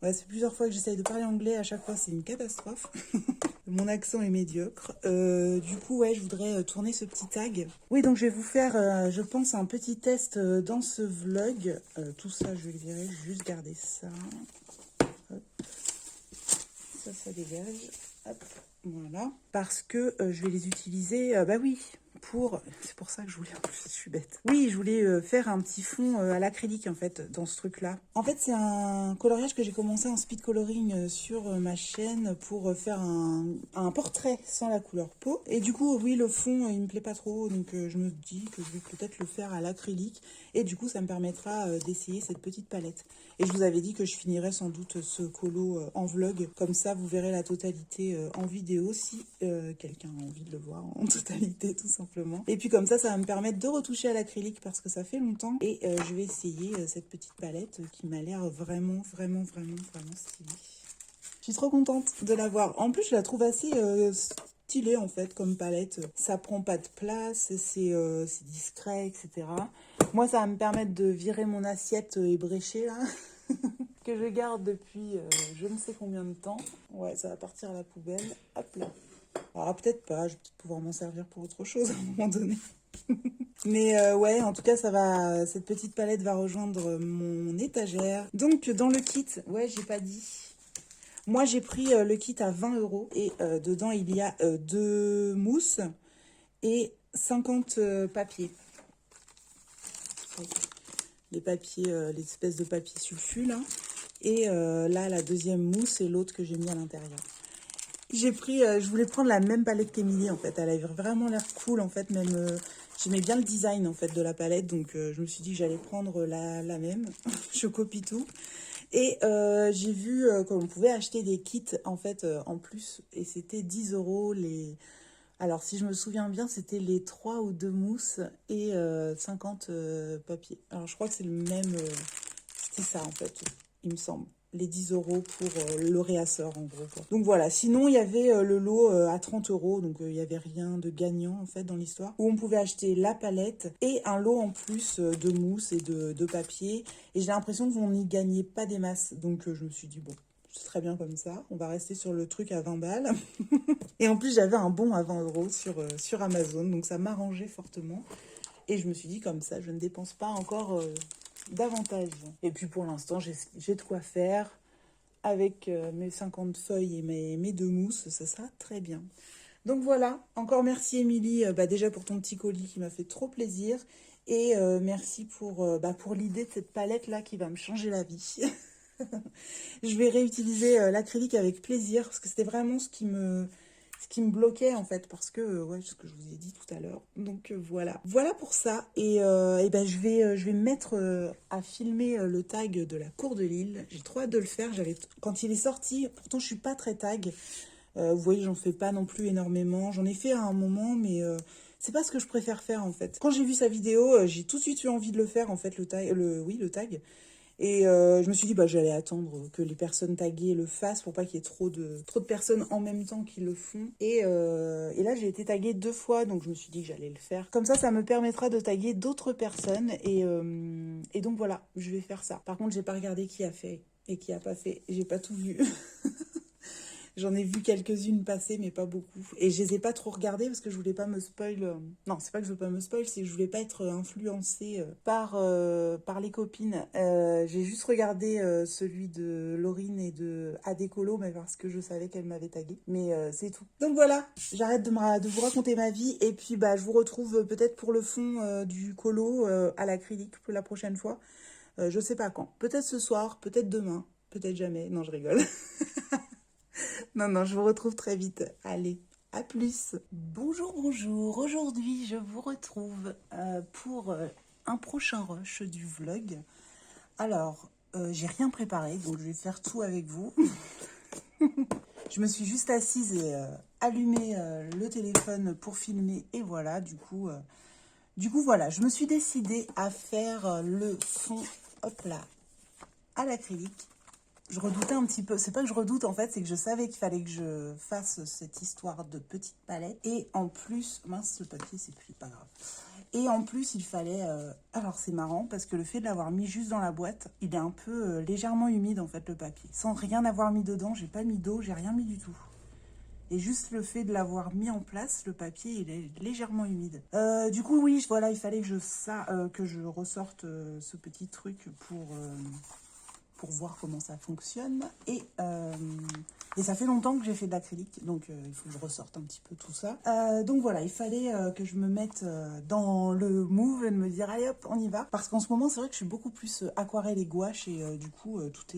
Ouais, c'est plusieurs fois que j'essaye de parler anglais, à chaque fois c'est une catastrophe. Mon accent est médiocre. Du coup, ouais, je voudrais tourner ce petit tag. Oui, donc je vais vous faire, je pense, un petit test dans ce vlog. Tout ça, je vais le virer, je vais juste garder ça. Hop. Ça dégage. Hop, voilà. Parce que je vais les utiliser, bah oui, c'est pour ça que je voulais, en plus, je suis bête. Oui, je voulais faire un petit fond à l'acrylique, en fait, dans ce truc-là. En fait, c'est un coloriage que j'ai commencé en speed coloring sur ma chaîne pour faire un portrait sans la couleur peau. Et du coup, oui, le fond, il me plaît pas trop, donc je me dis que je vais peut-être le faire à l'acrylique. Et du coup, ça me permettra d'essayer cette petite palette. Et je vous avais dit que je finirais sans doute ce colo en vlog. Comme ça, vous verrez la totalité en vidéo si quelqu'un a envie de le voir en totalité, tout simplement. Et puis comme ça va me permettre de retoucher à l'acrylique parce que ça fait longtemps. Et je vais essayer cette petite palette qui m'a l'air vraiment stylée. Je suis trop contente de l'avoir. En plus, je la trouve assez stylée en fait comme palette. Ça prend pas de place, c'est discret, etc. Moi, ça va me permettre de virer mon assiette ébréchée là. Que je garde depuis je ne sais combien de temps. Ouais, ça va partir à la poubelle. Hop là. Alors peut-être pas, je vais peut-être pouvoir m'en servir pour autre chose à un moment donné. Mais ouais, en tout cas, cette petite palette va rejoindre mon étagère. Donc dans le kit, ouais, j'ai pas dit. Moi, j'ai pris le kit à 20 € et dedans, il y a 2 mousses et 50 papiers. Les papiers, les espèces de papier sulfu là. Et là, la deuxième mousse et l'autre que j'ai mis à l'intérieur. J'ai pris, je voulais prendre la même palette qu'Emilie en fait. Elle avait vraiment l'air cool en fait. Même, j'aimais bien le design en fait de la palette. Donc je me suis dit que j'allais prendre la même. Je copie tout. Et j'ai vu qu'on pouvait acheter des kits en fait en plus. Et c'était 10 € les... Alors si je me souviens bien, c'était les 3 ou 2 mousses et 50 papiers. Alors je crois que c'est le même... c'était ça en fait, il me semble. Les 10 € pour le réassort en gros quoi. Donc voilà, sinon il y avait le lot à 30 €, donc il n'y avait rien de gagnant en fait dans l'histoire, où on pouvait acheter la palette et un lot en plus de mousse et de papier, et j'ai l'impression qu'on n'y gagnait pas des masses, donc je me suis dit bon, c'est très bien comme ça, on va rester sur le truc à 20 balles. Et en plus j'avais un bon à 20 € sur Amazon, donc ça m'arrangeait fortement, et je me suis dit comme ça je ne dépense pas encore... davantage. Et puis pour l'instant, j'ai de quoi faire avec mes 50 feuilles et mes 2 mousses, ça sera très bien. Donc voilà, encore merci Émilie, déjà pour ton petit colis qui m'a fait trop plaisir. Et merci pour l'idée de cette palette-là qui va me changer la vie. Je vais réutiliser l'acrylique avec plaisir parce que c'était vraiment ce qui me ce qui me bloquait en fait, parce que, ouais, ce que je vous ai dit tout à l'heure. Donc voilà. Voilà pour ça. Et ben, je vais me mettre à filmer le tag de la cour de Lille. J'ai trop hâte de le faire. Quand il est sorti, pourtant je suis pas très tag. Vous voyez, j'en fais pas non plus énormément. J'en ai fait à un moment, mais c'est pas ce que je préfère faire en fait. Quand j'ai vu sa vidéo, j'ai tout de suite eu envie de le faire en fait, oui, le tag. Et je me suis dit, bah, j'allais attendre que les personnes taguées le fassent pour pas qu'il y ait trop de personnes en même temps qui le font. Et là, j'ai été taguée 2 fois, donc je me suis dit que j'allais le faire. Comme ça me permettra de taguer d'autres personnes. Et donc voilà, je vais faire ça. Par contre, j'ai pas regardé qui a fait et qui a pas fait. J'ai pas tout vu. J'en ai vu quelques-unes passer, mais pas beaucoup. Et je les ai pas trop regardées parce que je voulais pas me spoil. Non, c'est pas que je veux pas me spoil, c'est que je voulais pas être influencée par les copines. J'ai juste regardé celui de Laurine et de Adécolo, mais parce que je savais qu'elle m'avait tagué. Mais c'est tout. Donc voilà, j'arrête de vous raconter ma vie. Et puis bah, je vous retrouve peut-être pour le fond du colo à l'acrylique pour la prochaine fois. Je sais pas quand. Peut-être ce soir, peut-être demain, peut-être jamais. Non, je rigole. Non, non, je vous retrouve très vite. Allez, à plus. Bonjour, bonjour. Aujourd'hui, je vous retrouve pour un prochain rush du vlog. Alors, j'ai rien préparé, donc je vais faire tout avec vous. Je me suis juste assise et allumé le téléphone pour filmer. Et voilà, du coup, voilà, je me suis décidée à faire le fond, hop là, à l'acrylique. Je redoutais un petit peu, c'est pas que je redoute en fait, c'est que je savais qu'il fallait que je fasse cette histoire de petite palette. Et en plus, mince, le papier c'est plus, pas grave. Et en plus, il fallait, alors c'est marrant parce que le fait de l'avoir mis juste dans la boîte, il est un peu légèrement humide en fait le papier. Sans rien avoir mis dedans, j'ai pas mis d'eau, j'ai rien mis du tout. Et juste le fait de l'avoir mis en place, le papier, il est légèrement humide. Du coup, oui, voilà, il fallait que je ressorte ce petit truc pour voir comment ça fonctionne. Et ça fait longtemps que j'ai fait de l'acrylique, donc il faut que je ressorte un petit peu tout ça. Donc voilà, il fallait que je me mette dans le move et de me dire, allez hop, on y va. Parce qu'en ce moment, c'est vrai que je suis beaucoup plus aquarelle et gouache, et du coup, tout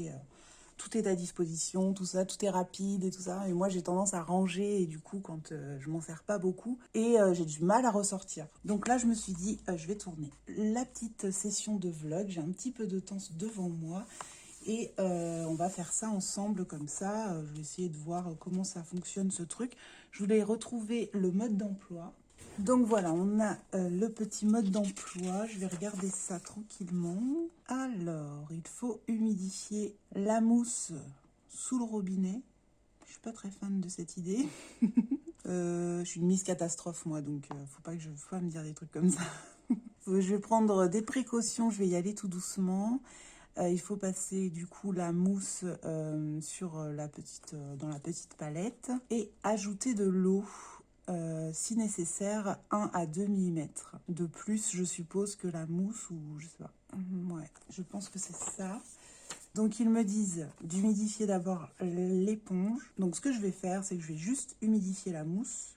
est à disposition, tout ça, tout est rapide et tout ça. Et moi, j'ai tendance à ranger, et du coup, quand je m'en sers pas beaucoup, et j'ai du mal à ressortir. Donc là, je me suis dit, je vais tourner la petite session de vlog. J'ai un petit peu de temps devant moi. Et on va faire ça ensemble comme ça. Je vais essayer de voir comment ça fonctionne ce truc. Je voulais retrouver le mode d'emploi. Donc voilà, on a le petit mode d'emploi. Je vais regarder ça tranquillement. Alors, il faut humidifier la mousse sous le robinet. Je suis pas très fan de cette idée. Je suis une Miss Catastrophe moi, donc faut pas me dire des trucs comme ça. Je vais prendre des précautions, je vais y aller tout doucement. Il faut passer du coup la mousse dans la petite palette et ajouter de l'eau, si nécessaire, 1 à 2 mm. De plus, je suppose que la mousse, ou je sais pas. Ouais, je pense que c'est ça. Donc ils me disent d'humidifier d'abord l'éponge. Donc ce que je vais faire, c'est que je vais juste humidifier la mousse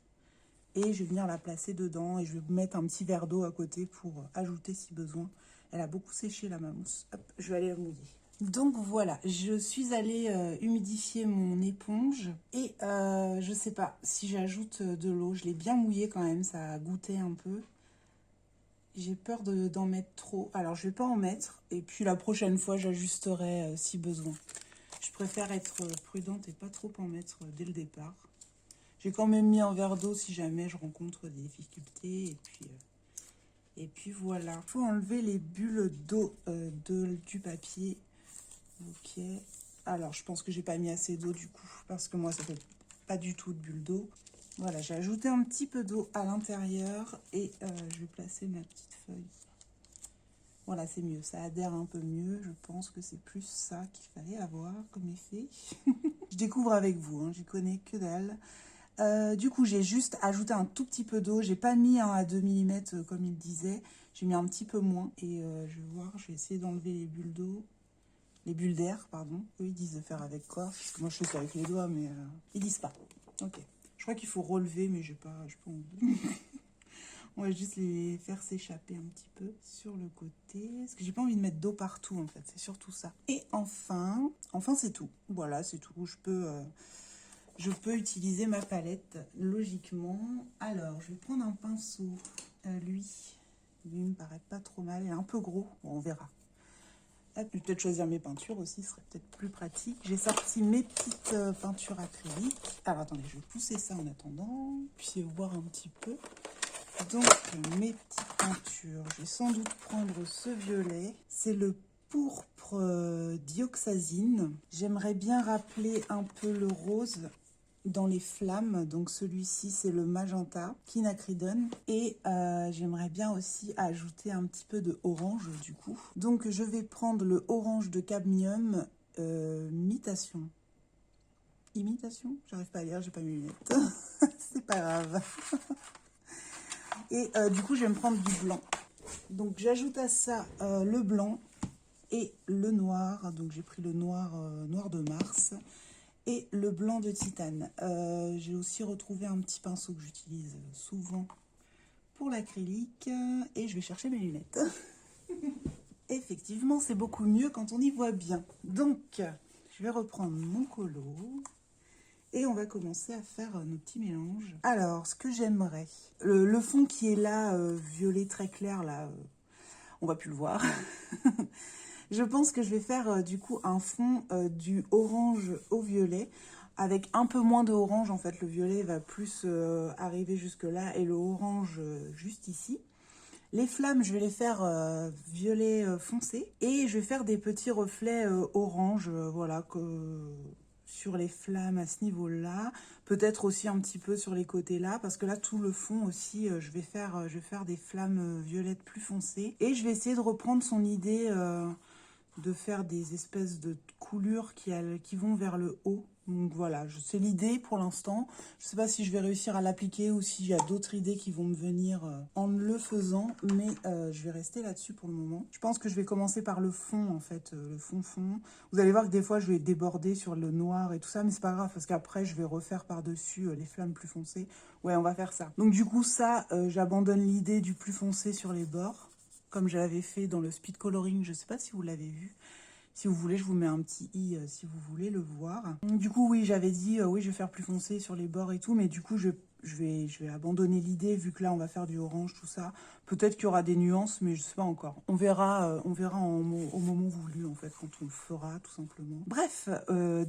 et je vais venir la placer dedans et je vais mettre un petit verre d'eau à côté pour ajouter si besoin. Elle a beaucoup séché la mousse. Hop, je vais aller la mouiller. Donc voilà, je suis allée humidifier mon éponge et je sais pas si j'ajoute de l'eau. Je l'ai bien mouillée quand même, ça a goûté un peu. J'ai peur d'en mettre trop. Alors je vais pas en mettre et puis la prochaine fois j'ajusterai si besoin. Je préfère être prudente et pas trop en mettre dès le départ. J'ai quand même mis un verre d'eau si jamais je rencontre des difficultés. Et puis voilà. Il faut enlever les bulles d'eau du papier. Ok. Alors, je pense que j'ai pas mis assez d'eau du coup. Parce que moi, ça fait pas du tout de bulles d'eau. Voilà, j'ai ajouté un petit peu d'eau à l'intérieur. Et je vais placer ma petite feuille. Voilà, c'est mieux. Ça adhère un peu mieux. Je pense que c'est plus ça qu'il fallait avoir comme effet. Je découvre avec vous. Hein, j'y connais que dalle. Du coup, j'ai juste ajouté un tout petit peu d'eau. J'ai pas mis 1 à 2 mm comme il disait. J'ai mis un petit peu moins. Et je vais voir, je vais essayer d'enlever les bulles d'eau. Les bulles d'air, pardon. Eux, ils disent de faire avec quoi? Parce que moi, je fais ça avec les doigts, mais ils disent pas. Ok. Je crois qu'il faut relever, mais j'ai pas envie. On va juste les faire s'échapper un petit peu sur le côté. Parce que j'ai pas envie de mettre d'eau partout, en fait. C'est surtout ça. Et enfin c'est tout. Voilà, c'est tout. je peux utiliser ma palette logiquement. Alors, je vais prendre un pinceau. Lui me paraît pas trop mal. Il est un peu gros. Bon, on verra. Hop, je vais peut-être choisir mes peintures aussi, ce serait peut-être plus pratique. J'ai sorti mes petites peintures acryliques. Alors, attendez, je vais pousser ça en attendant. Puis voir un petit peu. Donc, mes petites peintures. Je vais sans doute prendre ce violet. C'est le pourpre dioxazine. J'aimerais bien rappeler un peu le rose dans les flammes. Donc, celui-ci, c'est le magenta quinacridone. Et j'aimerais bien aussi ajouter un petit peu de orange, du coup. Donc, je vais prendre le orange de cadmium imitation. Imitation? J'arrive pas à lire, j'ai pas mes lunettes. C'est pas grave. Et du coup, je vais me prendre du blanc. Donc, j'ajoute à ça le blanc et le noir. Donc, j'ai pris le noir, noir de Mars et le blanc de titane. J'ai aussi retrouvé un petit pinceau que j'utilise souvent pour l'acrylique. Et je vais chercher mes lunettes. Effectivement, c'est beaucoup mieux quand on y voit bien. Donc, je vais reprendre mon colo. Et on va commencer à faire nos petits mélanges. Alors, ce que j'aimerais, le fond qui est là, violet très clair, là, on va plus le voir. Je pense que je vais faire du coup un fond du orange au violet, avec un peu moins de orange. En fait, le violet va plus arriver jusque là et le orange juste ici. Les flammes, je vais les faire violet foncé. Et je vais faire des petits reflets orange, voilà, sur les flammes à ce niveau-là, peut-être aussi un petit peu sur les côtés là, parce que là tout le fond aussi, je vais faire des flammes violettes plus foncées. Et je vais essayer de reprendre son idée de faire des espèces de coulures qui vont vers le haut. Donc voilà, c'est l'idée pour l'instant. Je ne sais pas si je vais réussir à l'appliquer ou s'il y a d'autres idées qui vont me venir en le faisant, mais je vais rester là-dessus pour le moment. Je pense que je vais commencer par le fond, en fait, le fond. Vous allez voir que des fois, je vais déborder sur le noir et tout ça, mais c'est pas grave, parce qu'après, je vais refaire par-dessus les flammes plus foncées. Ouais, on va faire ça. Donc du coup, ça, j'abandonne l'idée du plus foncé sur les bords, comme je l'avais fait dans le speed coloring. Je ne sais pas si vous l'avez vu. Si vous voulez, je vous mets un petit i si vous voulez le voir. Du coup, oui, j'avais dit, oui, je vais faire plus foncé sur les bords et tout, mais du coup, je vais abandonner l'idée, vu que là, on va faire du orange, tout ça. Peut-être qu'il y aura des nuances, mais je ne sais pas encore. On verra au moment voulu, en fait, quand on le fera, tout simplement. Bref,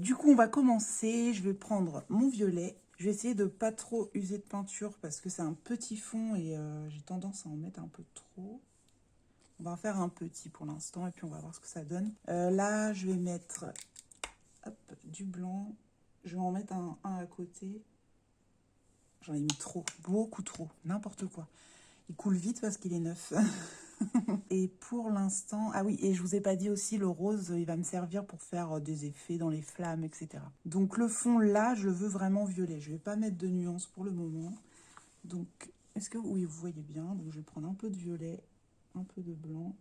du coup, on va commencer. Je vais prendre mon violet. Je vais essayer de pas trop user de peinture, parce que c'est un petit fond et j'ai tendance à en mettre un peu trop. On va en faire un petit pour l'instant et puis on va voir ce que ça donne. Là, je vais mettre du blanc. Je vais en mettre un à côté. J'en ai mis trop, beaucoup trop, n'importe quoi. Il coule vite parce qu'il est neuf. Et pour l'instant... Ah oui, et je vous ai pas dit aussi, le rose, il va me servir pour faire des effets dans les flammes, etc. Donc le fond, là, je le veux vraiment violet. Je vais pas mettre de nuances pour le moment. Donc, est-ce que... Oui, vous voyez bien. Donc, je vais prendre un peu de violet, un peu de blanc.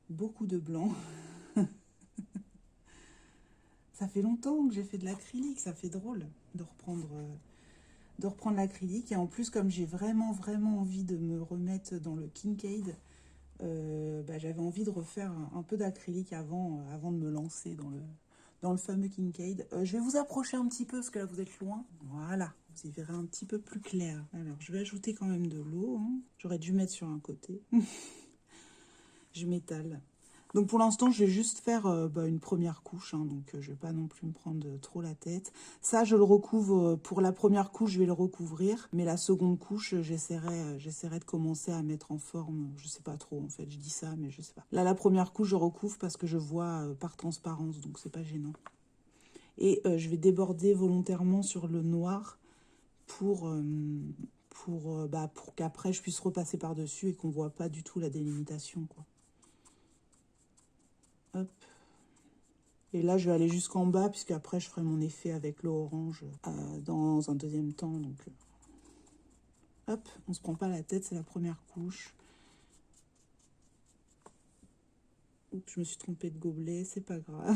Beaucoup de blanc. Ça fait longtemps que j'ai fait de l'acrylique, ça fait drôle de reprendre l'acrylique. Et en plus, comme j'ai vraiment envie de me remettre dans le Kincaid, j'avais envie de refaire un peu d'acrylique avant de me lancer dans le fameux Kincaid. Je vais vous approcher un petit peu parce que là vous êtes loin. Voilà, vous y verrez un petit peu plus clair. Alors, je vais ajouter quand même de l'eau. Hein. J'aurais dû mettre sur un côté. Je m'étale. Donc pour l'instant, je vais juste faire une première couche, hein, donc je ne vais pas non plus me prendre trop la tête. Ça, je le recouvre, pour la première couche, je vais le recouvrir, mais la seconde couche, j'essaierai de commencer à mettre en forme, je ne sais pas trop en fait, je dis ça, mais je ne sais pas. Là, la première couche, je recouvre parce que je vois par transparence, donc c'est pas gênant. Et je vais déborder volontairement sur le noir pour qu'après, je puisse repasser par-dessus et qu'on ne voit pas du tout la délimitation, quoi. Hop. Et là, je vais aller jusqu'en bas, puisque après je ferai mon effet avec l'eau orange dans un deuxième temps. Donc, hop, on se prend pas la tête, c'est la première couche. Oups, je me suis trompée de gobelet, c'est pas grave.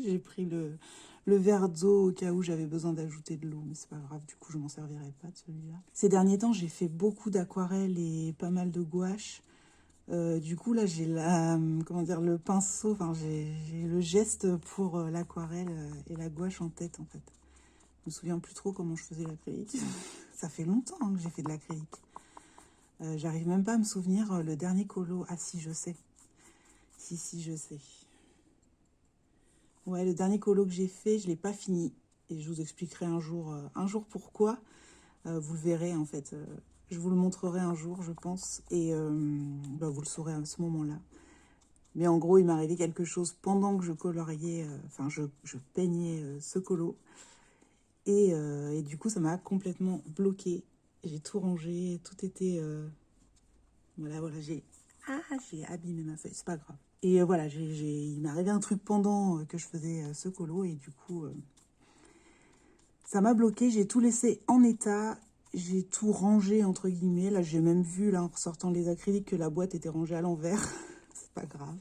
J'ai pris le verre d'eau au cas où j'avais besoin d'ajouter de l'eau, mais c'est pas grave, du coup je m'en servirai pas de celui-là. Ces derniers temps, j'ai fait beaucoup d'aquarelles et pas mal de gouache. Du coup, là, j'ai comment dire, le pinceau, enfin, j'ai le geste pour l'aquarelle et la gouache en tête, en fait. Je me souviens plus trop comment je faisais l'acrylique. Ça fait longtemps hein, que j'ai fait de l'acrylique. J'arrive même pas à me souvenir le dernier colo. Ah si, je sais. Si, je sais. Ouais, le dernier colo que j'ai fait, je l'ai pas fini. Et je vous expliquerai un jour pourquoi. Vous le verrez, en fait. Je vous le montrerai un jour, je pense. Et bah, vous le saurez à ce moment-là. Mais en gros, il m'est arrivé quelque chose pendant que je coloriais, enfin, je peignais ce colo. Et du coup, ça m'a complètement bloqué. J'ai tout rangé, tout était... voilà, j'ai abîmé ma feuille, c'est pas grave. Et voilà, il m'est arrivé un truc pendant que je faisais ce colo, et du coup, ça m'a bloqué. J'ai tout laissé en état, j'ai tout rangé, entre guillemets. Là, j'ai même vu, là, en ressortant les acryliques, que la boîte était rangée à l'envers. C'est pas grave.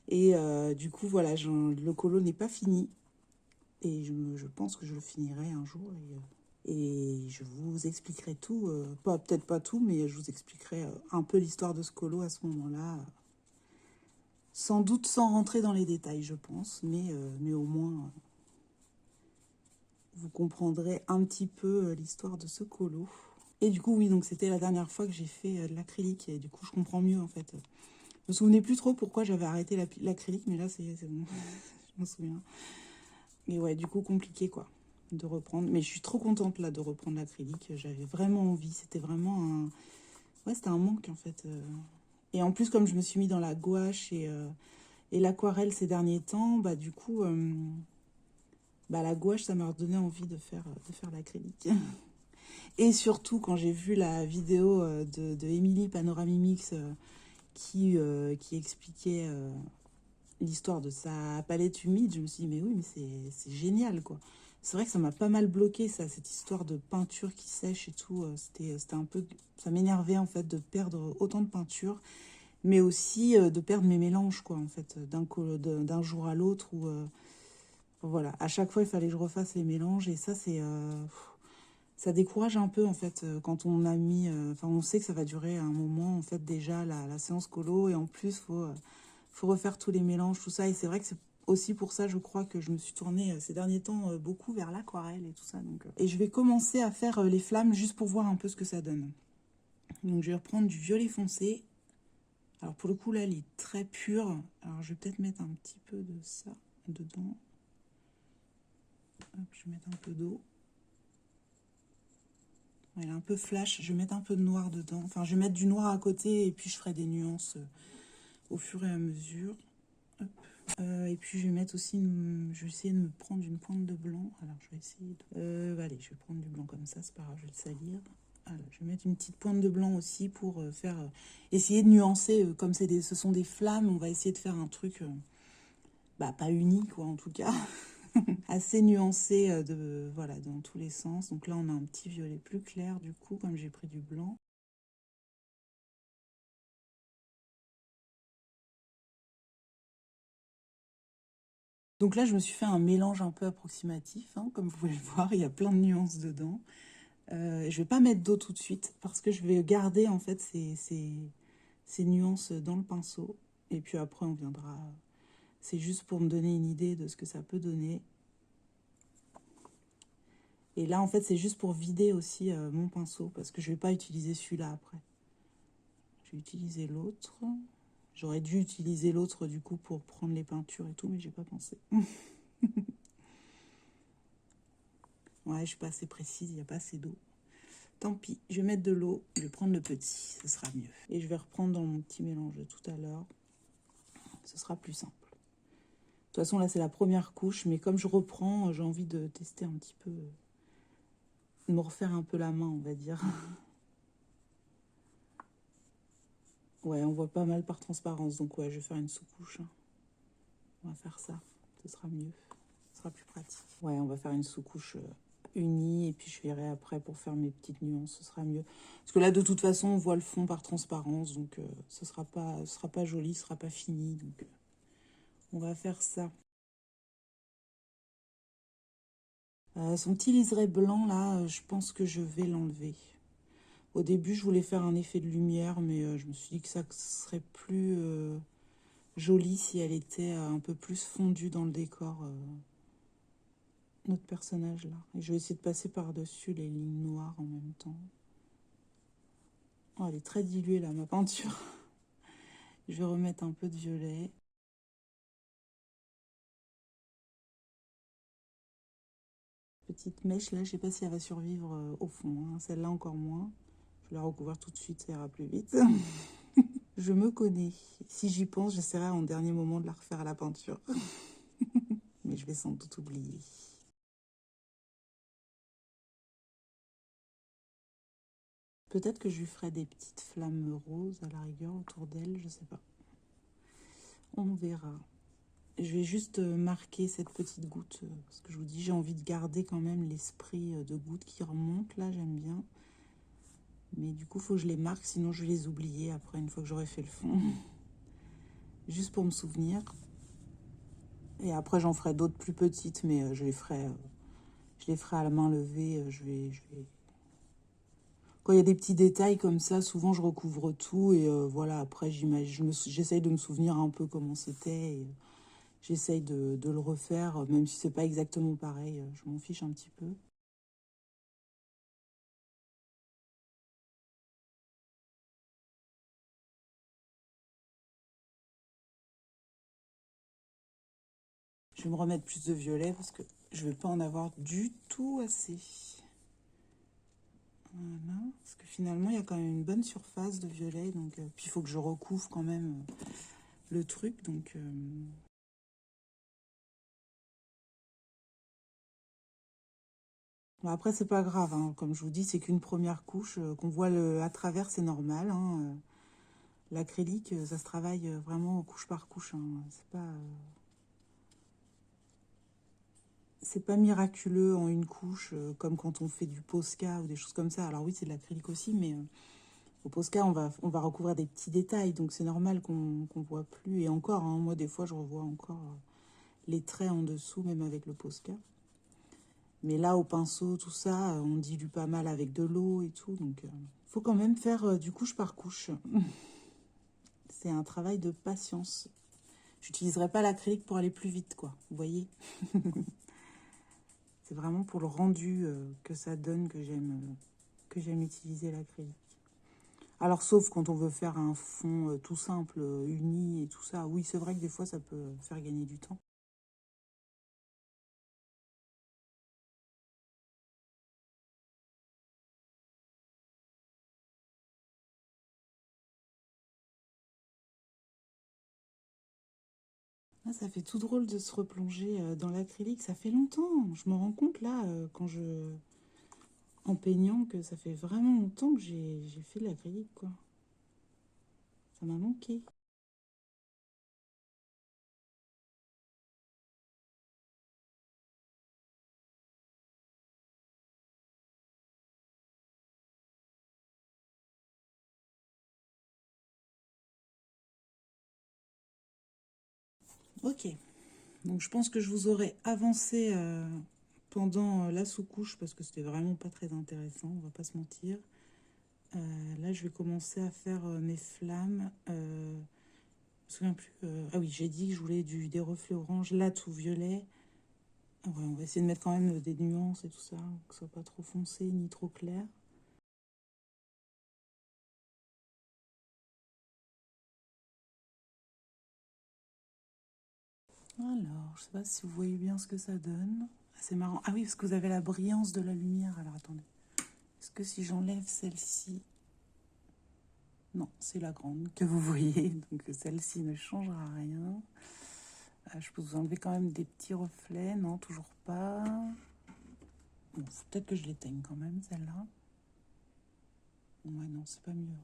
Et du coup, voilà, le colo n'est pas fini. Et je pense que je le finirai un jour. Et je vous expliquerai tout. Peut-être pas tout, mais je vous expliquerai un peu l'histoire de ce colo à ce moment-là. Sans doute sans rentrer dans les détails, je pense. Mais au moins, vous comprendrez un petit peu l'histoire de ce colo. Et du coup, oui, donc c'était la dernière fois que j'ai fait de l'acrylique. Et du coup, je comprends mieux, en fait. Je me souvenais plus trop pourquoi j'avais arrêté l'acrylique, mais là, c'est bon. Je me souviens. Et ouais, du coup, compliqué, quoi, de reprendre. Mais je suis trop contente, là, de reprendre l'acrylique. J'avais vraiment envie. C'était vraiment un... Ouais, c'était un manque, en fait. Et en plus, comme je me suis mis dans la gouache et l'aquarelle ces derniers temps, bah, du coup, bah, la gouache, ça m'a redonné envie de faire l'acrylique. Et surtout, quand j'ai vu la vidéo de Émilie Panoramimix qui expliquait l'histoire de sa palette humide, je me suis dit, mais oui, mais c'est génial, quoi. C'est vrai que ça m'a pas mal bloqué, ça, cette histoire de peinture qui sèche et tout. C'était un peu... Ça m'énervait, en fait, de perdre autant de peinture, mais aussi de perdre mes mélanges, quoi, en fait, d'un jour à l'autre, où... voilà, à chaque fois, il fallait que je refasse les mélanges, et ça, c'est... ça décourage un peu, en fait, quand on a mis... Enfin, on sait que ça va durer un moment, en fait, déjà, la séance colo, et en plus, faut refaire tous les mélanges, tout ça. Et c'est vrai que c'est aussi pour ça, je crois, que je me suis tournée ces derniers temps beaucoup vers l'aquarelle et tout ça. Donc, et je vais commencer à faire les flammes juste pour voir un peu ce que ça donne. Donc je vais reprendre du violet foncé. Alors pour le coup, là, il est très pur. Alors je vais peut-être mettre un petit peu de ça dedans. Hop, je vais mettre un peu d'eau. Il est un peu flash. Je vais mettre un peu de noir dedans. Enfin, je vais mettre du noir à côté et puis je ferai des nuances au fur et à mesure. Hop. Et puis je vais mettre aussi, je vais essayer de me prendre une pointe de blanc. Alors je vais essayer de... allez, je vais prendre du blanc comme ça, c'est pas grave, je vais le salir. Alors, je vais mettre une petite pointe de blanc aussi pour faire... essayer de nuancer, comme ce sont des flammes, on va essayer de faire un truc, bah pas uni quoi en tout cas. Assez nuancé, voilà, dans tous les sens. Donc là on a un petit violet plus clair du coup, comme j'ai pris du blanc. Donc là, je me suis fait un mélange un peu approximatif, hein, comme vous pouvez le voir, il y a plein de nuances dedans. Je vais pas mettre d'eau tout de suite, parce que je vais garder en fait ces nuances dans le pinceau. Et puis après, on viendra... C'est juste pour me donner une idée de ce que ça peut donner. Et là, en fait, c'est juste pour vider aussi mon pinceau, parce que je vais pas utiliser celui-là après. Je vais utiliser l'autre. J'aurais dû utiliser l'autre, du coup, pour prendre les peintures et tout, mais j'ai pas pensé. Ouais, je suis pas assez précise, il n'y a pas assez d'eau. Tant pis, je vais mettre de l'eau, je vais prendre le petit, ce sera mieux. Et je vais reprendre dans mon petit mélange de tout à l'heure. Ce sera plus simple. De toute façon, là, c'est la première couche, mais comme je reprends, j'ai envie de tester un petit peu, de me refaire un peu la main, on va dire. Ouais, on voit pas mal par transparence, donc ouais, je vais faire une sous-couche. Hein. On va faire ça, ce sera mieux, ce sera plus pratique. Ouais, on va faire une sous-couche unie, et puis je verrai après pour faire mes petites nuances, ce sera mieux. Parce que là, de toute façon, on voit le fond par transparence, donc ce sera pas joli, ce sera pas fini, donc... On va faire ça. Son petit liseré blanc, là, je pense que je vais l'enlever. Au début, je voulais faire un effet de lumière, mais je me suis dit que ça serait plus joli si elle était un peu plus fondue dans le décor, notre personnage, là. Et je vais essayer de passer par-dessus les lignes noires en même temps. Oh, elle est très diluée, là, ma peinture. Je vais remettre un peu de violet. Petite mèche, là, je sais pas si elle va survivre au fond, hein. Celle-là, encore moins. Je vais la recouvrir tout de suite, ça ira plus vite. Je me connais. Si j'y pense, j'essaierai en dernier moment de la refaire à la peinture. Mais je vais sans doute oublier. Peut-être que je lui ferai des petites flammes roses à la rigueur autour d'elle, je sais pas. On verra. Je vais juste marquer cette petite goutte, parce que je vous dis, j'ai envie de garder quand même l'esprit de goutte qui remonte, là, j'aime bien. Mais du coup, il faut que je les marque, sinon je vais les oublier après, une fois que j'aurai fait le fond. Juste pour me souvenir. Et après, j'en ferai d'autres plus petites, mais je les ferai à la main levée. Quand il y a des petits détails comme ça, souvent je recouvre tout. Et voilà, après, j'essaye de me souvenir un peu comment c'était. J'essaye de le refaire, même si c'est pas exactement pareil. Je m'en fiche un petit peu. Je vais me remettre plus de violet parce que je vais pas en avoir du tout assez. Voilà, parce que finalement, il y a quand même une bonne surface de violet. Donc, puis, il faut que je recouvre quand même le truc. Donc, bon, après, c'est pas grave, hein. Comme je vous dis, c'est qu'une première couche. Qu'on voit à travers, c'est normal, hein. L'acrylique, ça se travaille vraiment couche par couche, hein. C'est pas miraculeux en une couche, comme quand on fait du Posca ou des choses comme ça. Alors oui, c'est de l'acrylique aussi, mais au Posca, on va recouvrir des petits détails, donc c'est normal qu'on voit plus. Et encore, hein, moi, des fois, je revois encore les traits en dessous, même avec le Posca. Mais là, au pinceau, tout ça, on dilue pas mal avec de l'eau et tout. Donc, il faut quand même faire du couche par couche. C'est un travail de patience. J'utiliserai pas l'acrylique pour aller plus vite, quoi. Vous voyez. C'est vraiment pour le rendu que ça donne que j'aime utiliser l'acrylique. Alors, sauf quand on veut faire un fond tout simple, uni et tout ça. Oui, c'est vrai que des fois, ça peut faire gagner du temps. Ah, ça fait tout drôle de se replonger dans l'acrylique. Ça fait longtemps. Je me rends compte là, en peignant, que ça fait vraiment longtemps que j'ai fait de l'acrylique, quoi. Ça m'a manqué. Ok. Donc je pense que je vous aurais avancé pendant la sous-couche parce que c'était vraiment pas très intéressant, on va pas se mentir. Là, je vais commencer à faire mes flammes. Je me souviens plus. Ah oui, j'ai dit que je voulais des reflets orange, là tout violet. Ouais, on va essayer de mettre quand même des nuances et tout ça, que ce soit pas trop foncé ni trop clair. Alors, je sais pas si vous voyez bien ce que ça donne. Ah, c'est marrant. Ah oui, parce que vous avez la brillance de la lumière. Alors attendez. Est-ce que si j'enlève celle-ci... Non, c'est la grande que vous voyez. Donc celle-ci ne changera rien. Je peux vous enlever quand même des petits reflets. Non, toujours pas. Bon, faut peut-être que je l'éteigne quand même, celle-là. Ouais, non, c'est pas mieux.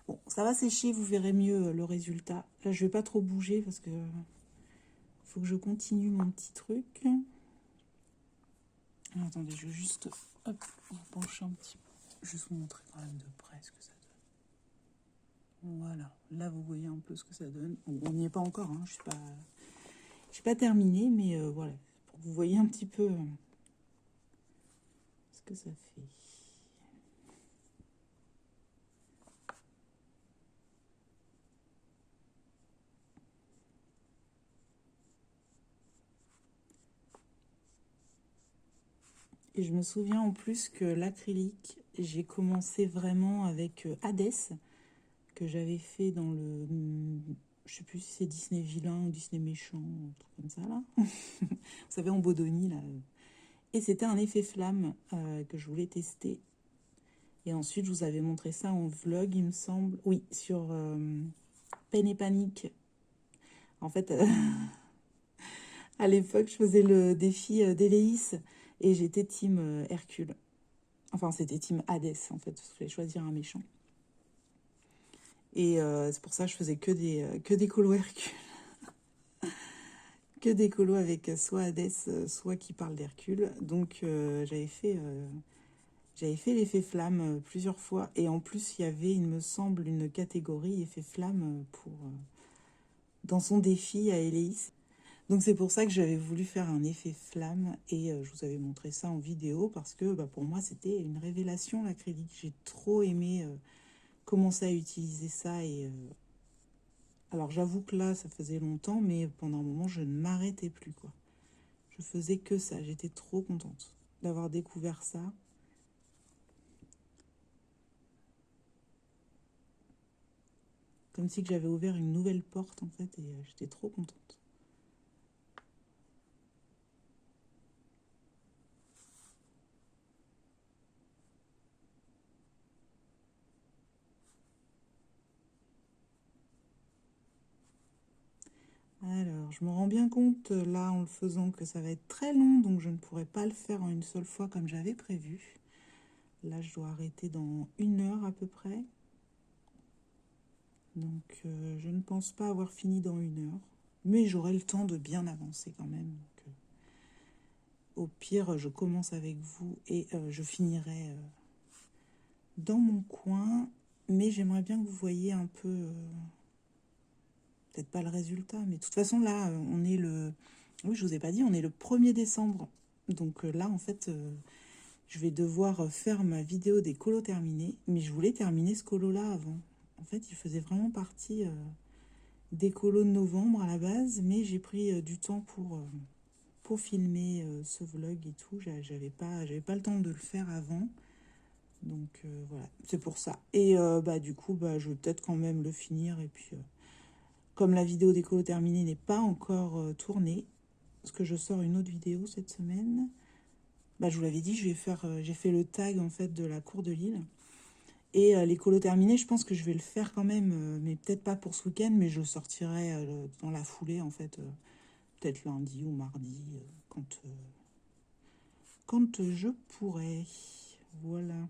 Bon, ça va sécher, vous verrez mieux le résultat. Là, je vais pas trop bouger parce que faut que je continue mon petit truc. Alors, attendez, je vais juste hop, me pencher un petit peu. Juste vous montrer quand même de près ce que ça donne. Voilà, là vous voyez un peu ce que ça donne. Bon, on n'y est pas encore, hein, je suis pas... J'ai pas terminé, mais voilà, pour que vous voyez un petit peu ce que ça fait. Et je me souviens en plus que l'acrylique, j'ai commencé vraiment avec Hades, que j'avais fait dans le... Je sais plus si c'est Disney vilain ou Disney méchant, un truc comme ça là. Vous savez, en Bodonie là. Et c'était un effet flamme que je voulais tester. Et ensuite, je vous avais montré ça en vlog, il me semble. Oui, sur Peine et Panique. En fait, à l'époque, je faisais le défi d'Éléis et j'étais team Hercule. Enfin, c'était team Hades, en fait, parce que je voulais choisir un méchant. Et c'est pour ça que je faisais que des colos Hercule. Que des colos avec soit Hades, soit qui parle d'Hercule. Donc, j'avais fait l'effet flamme plusieurs fois. Et en plus, il y avait, il me semble, une catégorie effet flamme pour, dans son défi à Éléis. Donc c'est pour ça que j'avais voulu faire un effet flamme et je vous avais montré ça en vidéo parce que pour moi c'était une révélation l'acrylique. J'ai trop aimé commencer à utiliser ça et alors j'avoue que là ça faisait longtemps mais pendant un moment je ne m'arrêtais plus quoi. Je faisais que ça, j'étais trop contente d'avoir découvert ça. Comme si que j'avais ouvert une nouvelle porte en fait et j'étais trop contente. Alors, je me rends bien compte, là, en le faisant, que ça va être très long, donc je ne pourrai pas le faire en une seule fois comme j'avais prévu. Là, je dois arrêter dans 1 heure à peu près. Donc, je ne pense pas avoir fini dans 1 heure. Mais j'aurai le temps de bien avancer quand même. Donc, au pire, je commence avec vous et je finirai dans mon coin. Mais j'aimerais bien que vous voyiez un peu... peut-être pas le résultat, mais de toute façon, là, on est le... Oui, je vous ai pas dit, on est le 1er décembre. Donc là, en fait... je vais devoir faire ma vidéo des colos terminés, mais je voulais terminer ce colo-là avant. En fait, il faisait vraiment partie des colos de novembre à la base, mais j'ai pris du temps pour filmer ce vlog et tout. J'avais pas le temps de le faire avant. Donc voilà, c'est pour ça. Et du coup, je vais peut-être quand même le finir. Et puis, comme la vidéo des colos terminés n'est pas encore tournée, parce que je sors une autre vidéo cette semaine... je vous l'avais dit, j'ai fait le tag en fait de la cour de Lille. Et les colos terminés, je pense que je vais le faire quand même, mais peut-être pas pour ce week-end, mais je sortirai dans la foulée en fait, peut-être lundi ou mardi, quand je pourrai. Voilà.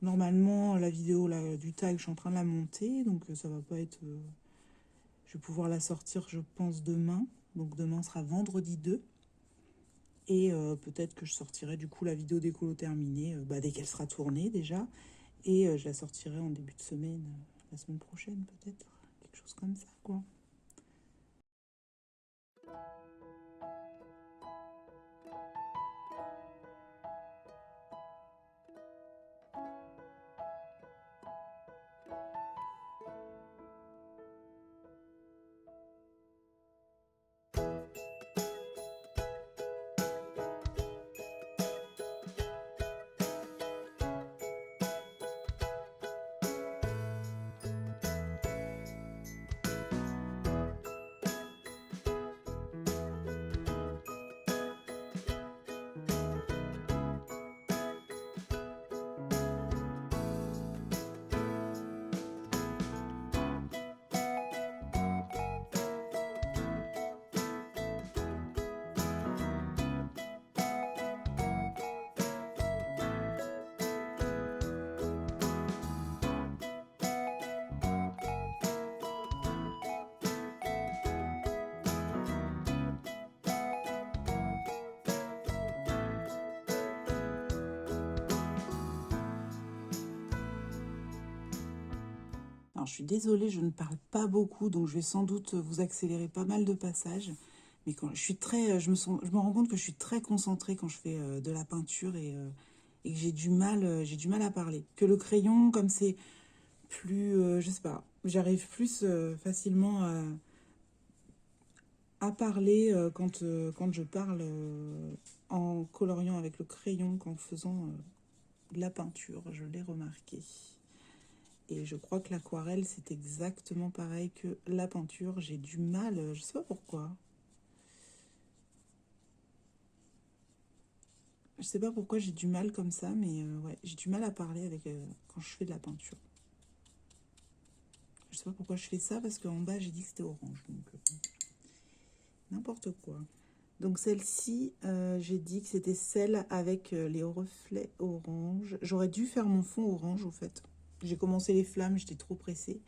Normalement, la vidéo là, du tag, je suis en train de la monter, donc ça va pas être... je vais pouvoir la sortir, je pense, demain. Donc demain sera vendredi 2. Et peut-être que je sortirai du coup la vidéo des colos terminée dès qu'elle sera tournée déjà. Et je la sortirai en début de semaine, la semaine prochaine peut-être. Quelque chose comme ça, quoi. Alors, je suis désolée, je ne parle pas beaucoup, donc je vais sans doute vous accélérer pas mal de passages. Mais quand je suis très, je me rends compte que je suis très concentrée quand je fais de la peinture et que j'ai du mal à parler. Que le crayon, comme c'est plus, je sais pas, j'arrive plus facilement à parler quand je parle en coloriant avec le crayon qu'en faisant de la peinture. Je l'ai remarqué. Et je crois que l'aquarelle, c'est exactement pareil que la peinture. J'ai du mal, je sais pas pourquoi. Je sais pas pourquoi j'ai du mal comme ça, mais ouais, j'ai du mal à parler avec quand je fais de la peinture. Je sais pas pourquoi je fais ça, parce qu'en bas, j'ai dit que c'était orange. Donc, n'importe quoi. Donc celle-ci, j'ai dit que c'était celle avec les reflets orange. J'aurais dû faire mon fond orange, au fait. J'ai commencé les flammes, j'étais trop pressée.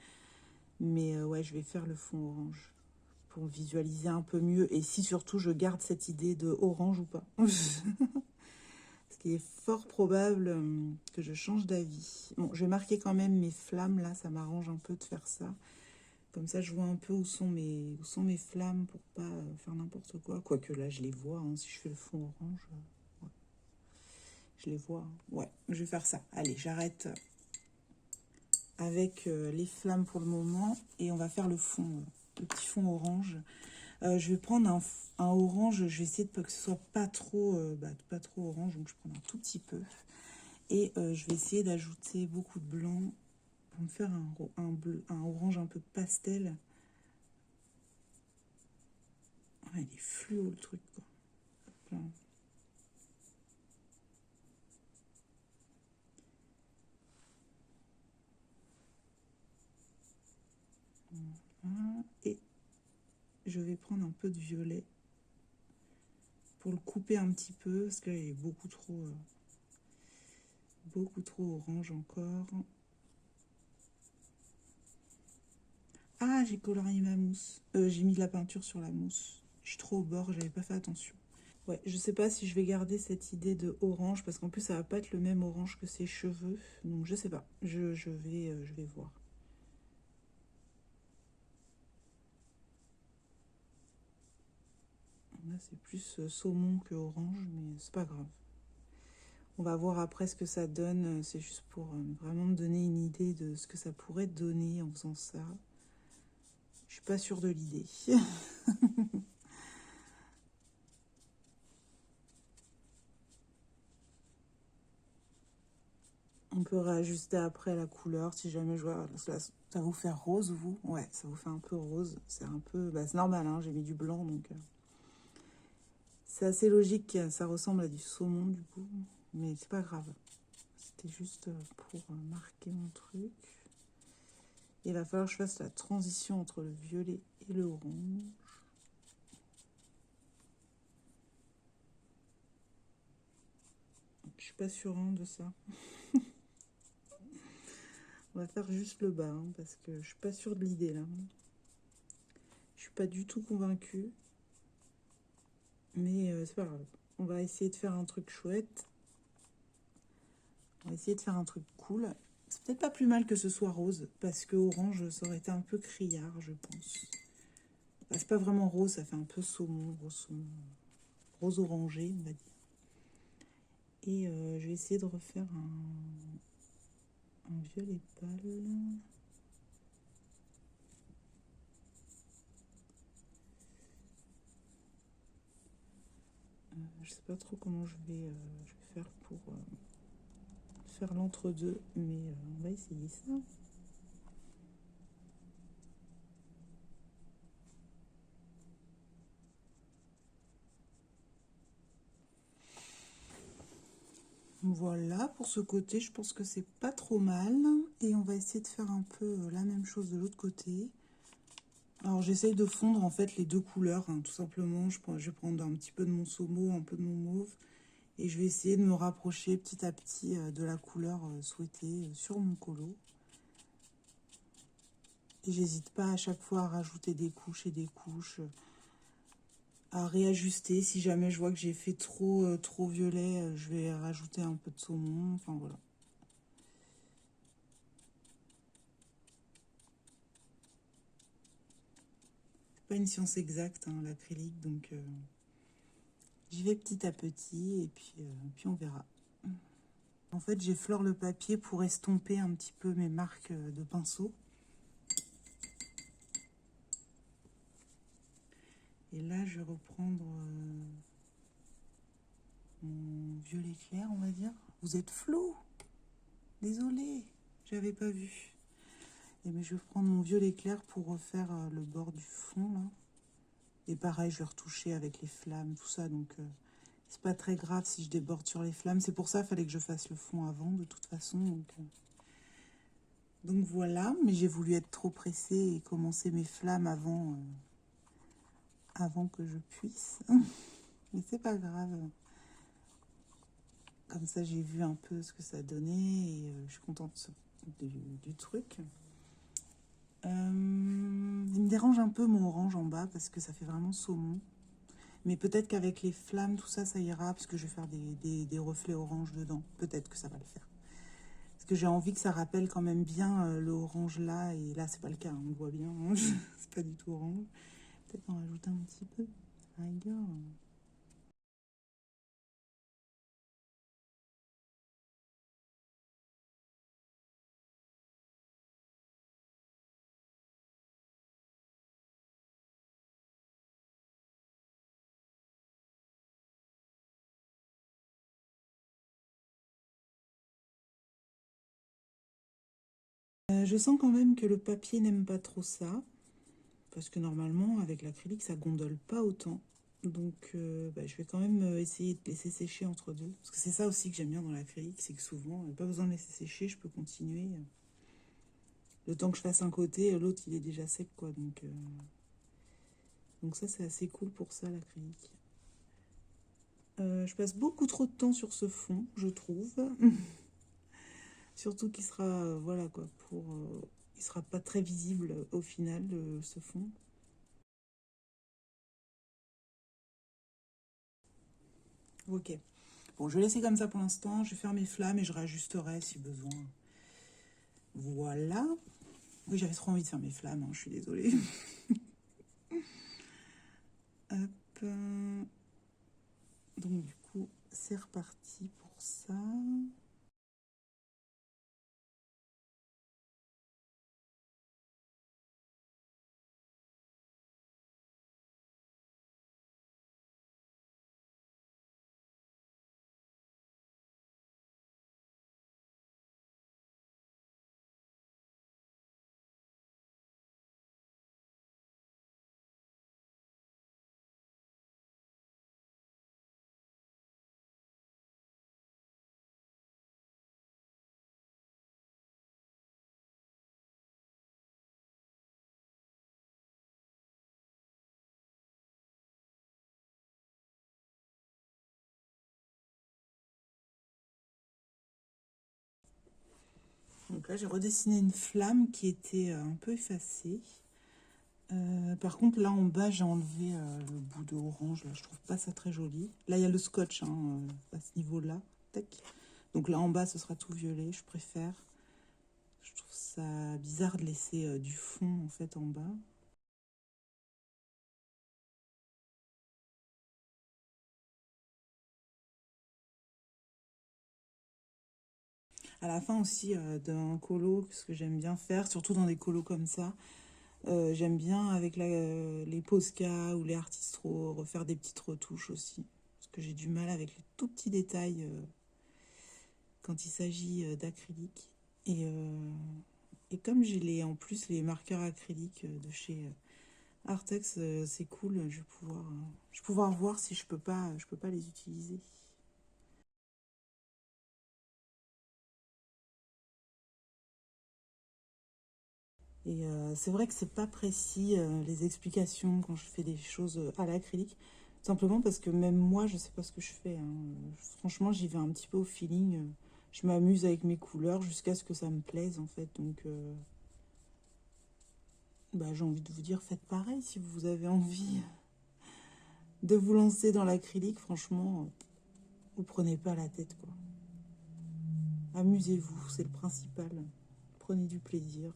Mais ouais, je vais faire le fond orange pour visualiser un peu mieux. Et si surtout je garde cette idée de orange ou pas. Ce qui est fort probable que je change d'avis. Bon, je vais marquer quand même mes flammes là, ça m'arrange un peu de faire ça. Comme ça, je vois un peu où sont mes flammes pour pas faire n'importe quoi. Quoique là, je les vois, hein, si je fais le fond orange. Ouais, je les vois. Hein. Ouais, je vais faire ça. Allez, j'arrête avec les flammes pour le moment. Et on va faire le fond, le petit fond orange. Je vais prendre un orange, je vais essayer de pas que ce soit pas trop orange, donc je prends un tout petit peu. Et je vais essayer d'ajouter beaucoup de blanc pour me faire un orange un peu pastel. Ouais, il est fluo le truc, quoi. Voilà. Et je vais prendre un peu de violet pour le couper un petit peu, parce qu'il est beaucoup trop orange encore. Ah, j'ai colorié ma mousse. J'ai mis de la peinture sur la mousse. Je suis trop au bord, j'avais pas fait attention. Ouais, je sais pas si je vais garder cette idée de orange, parce qu'en plus ça va pas être le même orange que ses cheveux. Donc je sais pas, je vais voir. Là c'est plus saumon que orange, mais c'est pas grave. On va voir après ce que ça donne. C'est juste pour vraiment me donner une idée de ce que ça pourrait donner en faisant ça. Je suis pas sûre de l'idée. On peut réajuster après la couleur si jamais je vois. Ça vous fait rose, vous? Ouais, ça vous fait un peu rose. C'est un peu. Bah, c'est normal, hein, j'ai mis du blanc donc. C'est assez logique, ça ressemble à du saumon du coup. Mais c'est pas grave. C'était juste pour marquer mon truc. Il va falloir que je fasse la transition entre le violet et le orange. Je suis pas sûre hein, de ça. On va faire juste le bas, hein, parce que je suis pas sûre de l'idée là. Je suis pas du tout convaincue. Mais c'est pas grave. On va essayer de faire un truc chouette. On va essayer de faire un truc cool. C'est peut-être pas plus mal que ce soit rose, parce que orange, ça aurait été un peu criard, je pense. Bah, c'est pas vraiment rose, ça fait un peu saumon, rose orangé, on va dire. Et je vais essayer de refaire un violet pâle. Je sais pas trop comment je vais faire pour faire l'entre-deux, mais on va essayer ça. Voilà, pour ce côté, je pense que c'est pas trop mal. Et on va essayer de faire un peu la même chose de l'autre côté. Alors j'essaye de fondre en fait les deux couleurs, hein, tout simplement. Je vais prendre un petit peu de mon saumon, un peu de mon mauve. Et je vais essayer de me rapprocher petit à petit de la couleur souhaitée sur mon colo. Et j'hésite pas à chaque fois à rajouter des couches et des couches, à réajuster. Si jamais je vois que j'ai fait trop violet, je vais rajouter un peu de saumon. Enfin voilà. pas une science exacte, hein, l'acrylique, donc j'y vais petit à petit et puis on verra. En fait, j'effleure le papier pour estomper un petit peu mes marques de pinceau. Et là, je vais reprendre mon violet clair, on va dire. Vous êtes flou. Désolée, j'avais pas vu. Et mais je vais prendre mon violet clair pour refaire le bord du fond, là. Et pareil, je vais retoucher avec les flammes, tout ça. Donc, c'est pas très grave si je déborde sur les flammes. C'est pour ça qu'il fallait que je fasse le fond avant, de toute façon. Donc voilà, mais j'ai voulu être trop pressée et commencer mes flammes avant que je puisse. Mais c'est pas grave. Comme ça, j'ai vu un peu ce que ça donnait et je suis contente du truc. Il me dérange un peu mon orange en bas parce que ça fait vraiment saumon. Mais peut-être qu'avec les flammes, tout ça, ça ira parce que je vais faire des reflets orange dedans. Peut-être que ça va le faire. Parce que j'ai envie que ça rappelle quand même bien le orange là. Et là, c'est pas le cas, on le voit bien. C'est pas du tout orange. Peut-être en rajouter un petit peu. Rigueur. Je sens quand même que le papier n'aime pas trop ça. Parce que normalement, avec l'acrylique, ça gondole pas autant. Donc, je vais quand même essayer de laisser sécher entre deux. Parce que c'est ça aussi que j'aime bien dans l'acrylique, c'est que souvent, pas besoin de laisser sécher, je peux continuer. Le temps que je fasse un côté, l'autre, il est déjà sec, quoi. Donc ça, c'est assez cool pour ça, l'acrylique. Je passe beaucoup trop de temps sur ce fond, je trouve. Surtout qu'il sera, voilà, quoi, il sera pas très visible au final, ce fond. Ok. Bon, je vais laisser comme ça pour l'instant. Je vais faire mes flammes et je réajusterai si besoin. Voilà. Oui, j'avais trop envie de faire mes flammes, hein, je suis désolée. Hop. Donc, du coup, c'est reparti pour ça. Donc là, j'ai redessiné une flamme qui était un peu effacée. Par contre, là en bas, j'ai enlevé le bout de orange. Là, je trouve pas ça très joli. Là, il y a le scotch hein, à ce niveau-là. Tac. Donc là en bas, ce sera tout violet. Je préfère. Je trouve ça bizarre de laisser du fond en fait en bas. À la fin aussi d'un colo, ce que j'aime bien faire, surtout dans des colos comme ça, j'aime bien avec les Posca ou les Artistro refaire des petites retouches aussi. Parce que j'ai du mal avec les tout petits détails quand il s'agit d'acrylique. Et comme j'ai en plus les marqueurs acryliques de chez Artex, c'est cool, je vais pouvoir voir si je peux pas les utiliser. Et c'est vrai que c'est pas précis les explications quand je fais des choses à l'acrylique. Simplement parce que même moi, je sais pas ce que je fais, hein. Franchement, j'y vais un petit peu au feeling. Je m'amuse avec mes couleurs jusqu'à ce que ça me plaise en fait. Donc, j'ai envie de vous dire, faites pareil si vous avez envie de vous lancer dans l'acrylique. Franchement, vous prenez pas la tête quoi. Amusez-vous, c'est le principal. Prenez du plaisir.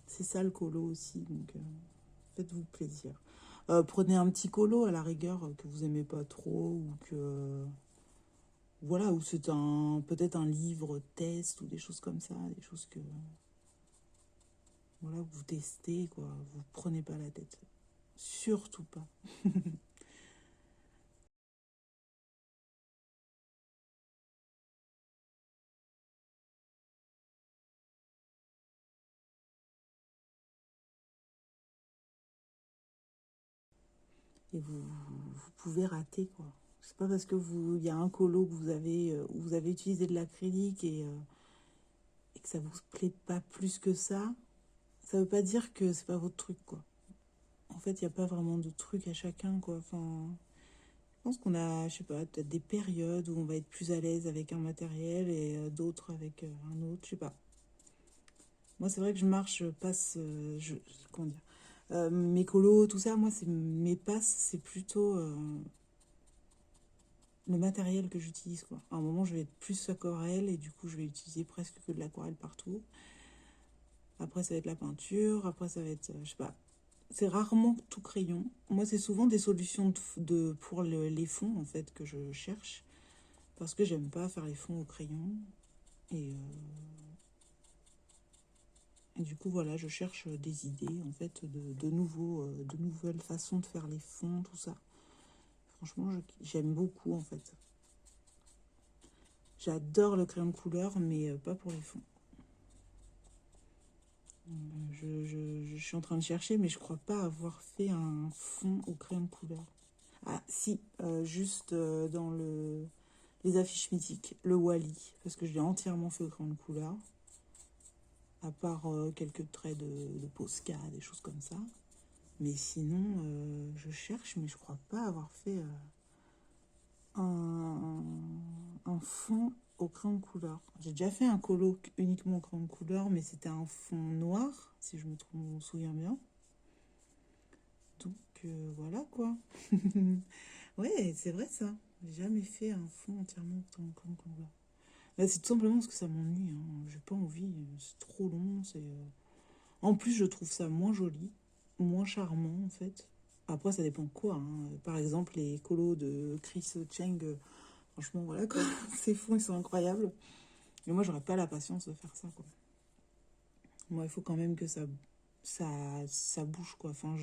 C'est ça le colo aussi. Donc, Faites-vous plaisir. Prenez un petit colo à la rigueur que vous aimez pas trop ou que voilà, ou c'est un peut-être un livre test ou des choses comme ça, des choses que voilà, vous testez quoi, vous prenez pas la tête. Surtout pas. Et vous pouvez rater quoi. C'est pas parce que il y a un colo que vous avez où vous avez utilisé de l'acrylique et que ça vous plaît pas plus que ça veut pas dire que c'est pas votre truc quoi. En fait, il n'y a pas vraiment de truc à chacun quoi. Enfin, je pense qu'on a, je sais pas, peut-être des périodes où on va être plus à l'aise avec un matériel et d'autres avec un autre, je sais pas. Moi, c'est vrai que je marche, je passe, comment dire, mes colos, tout ça, moi, c'est mes passes, c'est plutôt le matériel que j'utilise, quoi. À un moment, je vais être plus aquarelle et du coup, je vais utiliser presque que de l'aquarelle partout. Après, ça va être la peinture. Après, ça va être, je sais pas. C'est rarement tout crayon. Moi, c'est souvent des solutions pour les fonds, en fait, que je cherche. Parce que j'aime pas faire les fonds au crayon. Et, et du coup, voilà, je cherche des idées, en fait, de nouvelles façons de faire les fonds, tout ça. Franchement, j'aime beaucoup, en fait. J'adore le crayon de couleur, mais pas pour les fonds. Je suis en train de chercher, mais je crois pas avoir fait un fond au crayon de couleur. Ah, si, juste dans les affiches mythiques, le Wally, parce que je l'ai entièrement fait au crayon de couleur, à part quelques traits de Posca, des choses comme ça. Mais sinon, je cherche, mais je crois pas avoir fait un, un fond au crayon de couleur. J'ai déjà fait un colo uniquement au crayon de couleur, mais c'était un fond noir, si je me souviens bien. Donc voilà quoi. Ouais, c'est vrai ça. J'ai jamais fait un fond entièrement au crayon de couleur. Là, c'est tout simplement parce que ça m'ennuie. Hein. J'ai pas envie. C'est trop long. En plus, je trouve ça moins joli, moins charmant en fait. Après, ça dépend de quoi. Hein. Par exemple, les colos de Chris Cheng, franchement, voilà quoi. Ces fonds, ils sont incroyables. Mais moi, j'aurais pas la patience de faire ça quoi. Moi, il faut quand même que ça, ça bouge quoi. Enfin,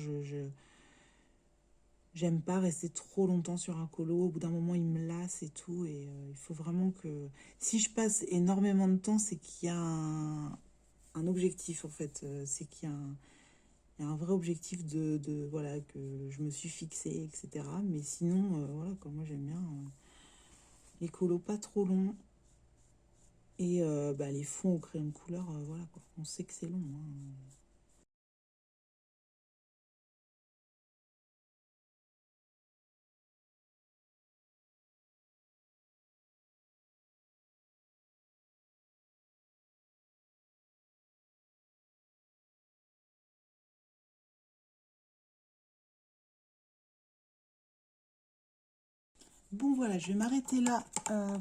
j'aime pas rester trop longtemps sur un colo. Au bout d'un moment, il me lasse et tout. Et il faut vraiment que. Si je passe énormément de temps, c'est qu'il y a un objectif en fait. C'est qu'il y a il y a un vrai objectif voilà, que je me suis fixé, etc. Mais sinon, voilà, quoi, moi j'aime bien les colos pas trop longs et bah, les fonds au crayon de couleur, voilà, quoi. On sait que c'est long. Hein. Bon voilà, je vais m'arrêter là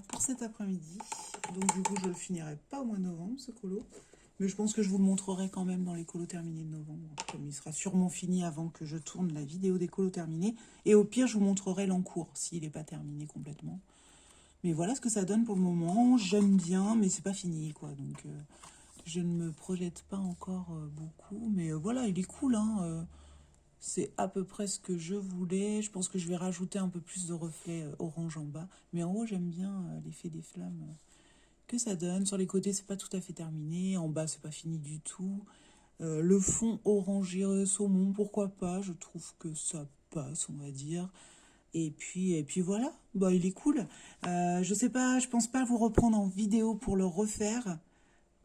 pour cet après-midi. Donc du coup, je le finirai pas au mois de novembre, ce colo. Mais je pense que je vous le montrerai quand même dans les colos terminés de novembre. Comme il sera sûrement fini avant que je tourne la vidéo des colos terminés. Et au pire, je vous montrerai l'encours s'il n'est pas terminé complètement. Mais voilà ce que ça donne pour le moment. J'aime bien, mais c'est pas fini, quoi. Donc, je ne me projette pas encore beaucoup. Mais voilà, il est cool, hein. C'est à peu près ce que je voulais. Je pense que je vais rajouter un peu plus de reflets orange en bas. Mais en haut, j'aime bien l'effet des flammes que ça donne. Sur les côtés, c'est pas tout à fait terminé. En bas, c'est pas fini du tout. Le fond orangé saumon, pourquoi pas. Je trouve que ça passe, on va dire. Et puis voilà, bah, il est cool. Je sais pas, je pense pas vous reprendre en vidéo pour le refaire.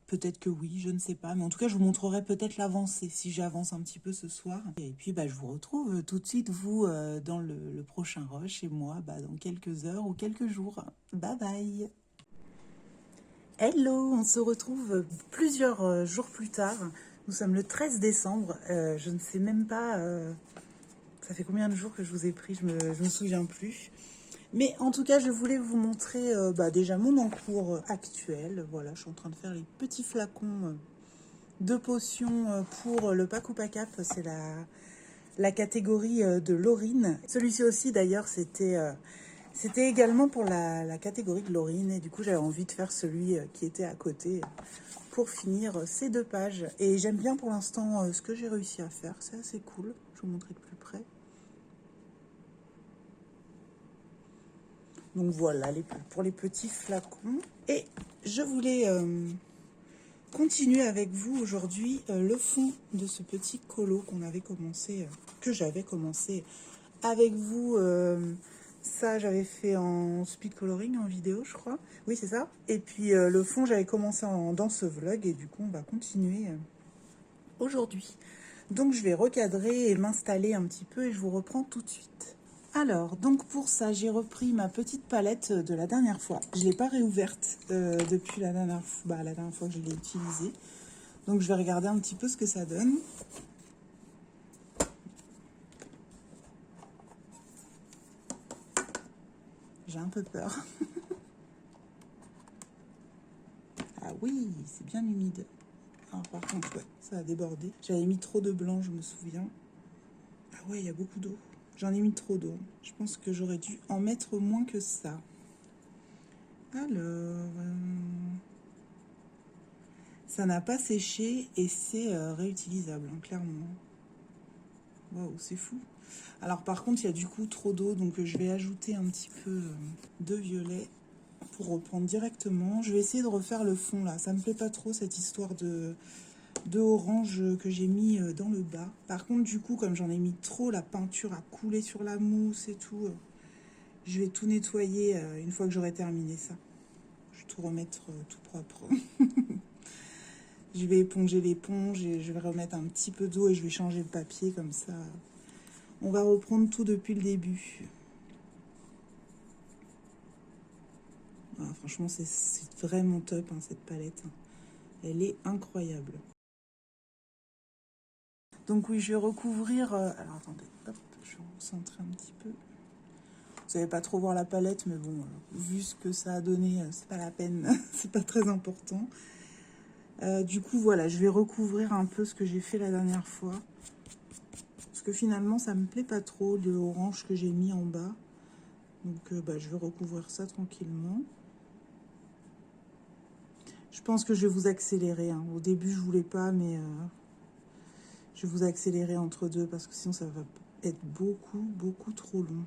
Peut-être que oui, je ne sais pas. Mais en tout cas, je vous montrerai peut-être l'avancée si j'avance un petit peu ce soir. Et puis, bah, je vous retrouve tout de suite, vous, dans le prochain rush et moi, bah, dans quelques heures ou quelques jours. Bye bye. Hello, on se retrouve plusieurs jours plus tard. Nous sommes le 13 décembre. Je ne sais même pas... ça fait combien de jours que je vous ai pris, je me souviens plus. Mais en tout cas, je voulais vous montrer bah, déjà mon encours actuel. Voilà, je suis en train de faire les petits flacons de potions pour le Paku Pakap. C'est la catégorie de Laurine. Celui-ci aussi d'ailleurs c'était également pour la catégorie de Laurine et du coup j'avais envie de faire celui qui était à côté pour finir ces 2 pages. Et j'aime bien pour l'instant ce que j'ai réussi à faire, c'est assez cool. Je vais vous montrer de plus près. Donc voilà pour les petits flacons. Et je voulais continuer avec vous aujourd'hui le fond de ce petit colo qu'on avait commencé, que j'avais commencé avec vous. Ça, j'avais fait en speed coloring en vidéo, je crois. Oui, c'est ça. Et puis le fond, j'avais commencé dans ce vlog et du coup, on va continuer aujourd'hui. Donc, je vais recadrer et m'installer un petit peu et je vous reprends tout de suite. Alors, donc pour ça, j'ai repris ma petite palette de la dernière fois. Je ne l'ai pas réouverte depuis la dernière fois que je l'ai utilisée. Donc, je vais regarder un petit peu ce que ça donne. J'ai un peu peur. Ah oui, c'est bien humide. Alors, par contre, ouais, ça a débordé. J'avais mis trop de blanc, je me souviens. Ah ouais, il y a beaucoup d'eau. J'en ai mis trop d'eau. Je pense que j'aurais dû en mettre moins que ça. Alors, ça n'a pas séché et c'est réutilisable, hein, clairement. Waouh, c'est fou. Alors par contre, il y a du coup trop d'eau, donc je vais ajouter un petit peu de violet pour reprendre directement. Je vais essayer de refaire le fond là. Ça me plaît pas trop cette histoire de orange que j'ai mis dans le bas. Par contre, du coup, comme j'en ai mis trop, la peinture a coulé sur la mousse et tout. Je vais tout nettoyer une fois que j'aurai terminé ça. Je vais tout remettre tout propre. Je vais éponger l'éponge et je vais remettre un petit peu d'eau et je vais changer le papier comme ça. On va reprendre tout depuis le début. Ah, franchement, c'est vraiment top hein, cette palette. Elle est incroyable. Donc oui, je vais recouvrir... alors attendez, hop, je vais recentrer un petit peu. Vous n'allez pas trop voir la palette, mais bon, vu ce que ça a donné, c'est pas la peine, c'est pas très important. Du coup, voilà, je vais recouvrir un peu ce que j'ai fait la dernière fois. Parce que finalement, ça me plaît pas trop, l'orange que j'ai mis en bas. Donc, je vais recouvrir ça tranquillement. Je pense que je vais vous accélérer. Hein. Au début, je voulais pas, mais je vais vous accélérer entre deux parce que sinon, ça va être beaucoup trop long.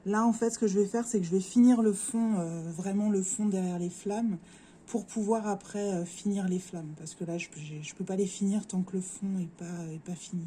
Là, en fait, ce que je vais faire, c'est que je vais finir le fond, vraiment le fond derrière les flammes, pour pouvoir après finir les flammes. Parce que là, je peux pas les finir tant que le fond est pas fini.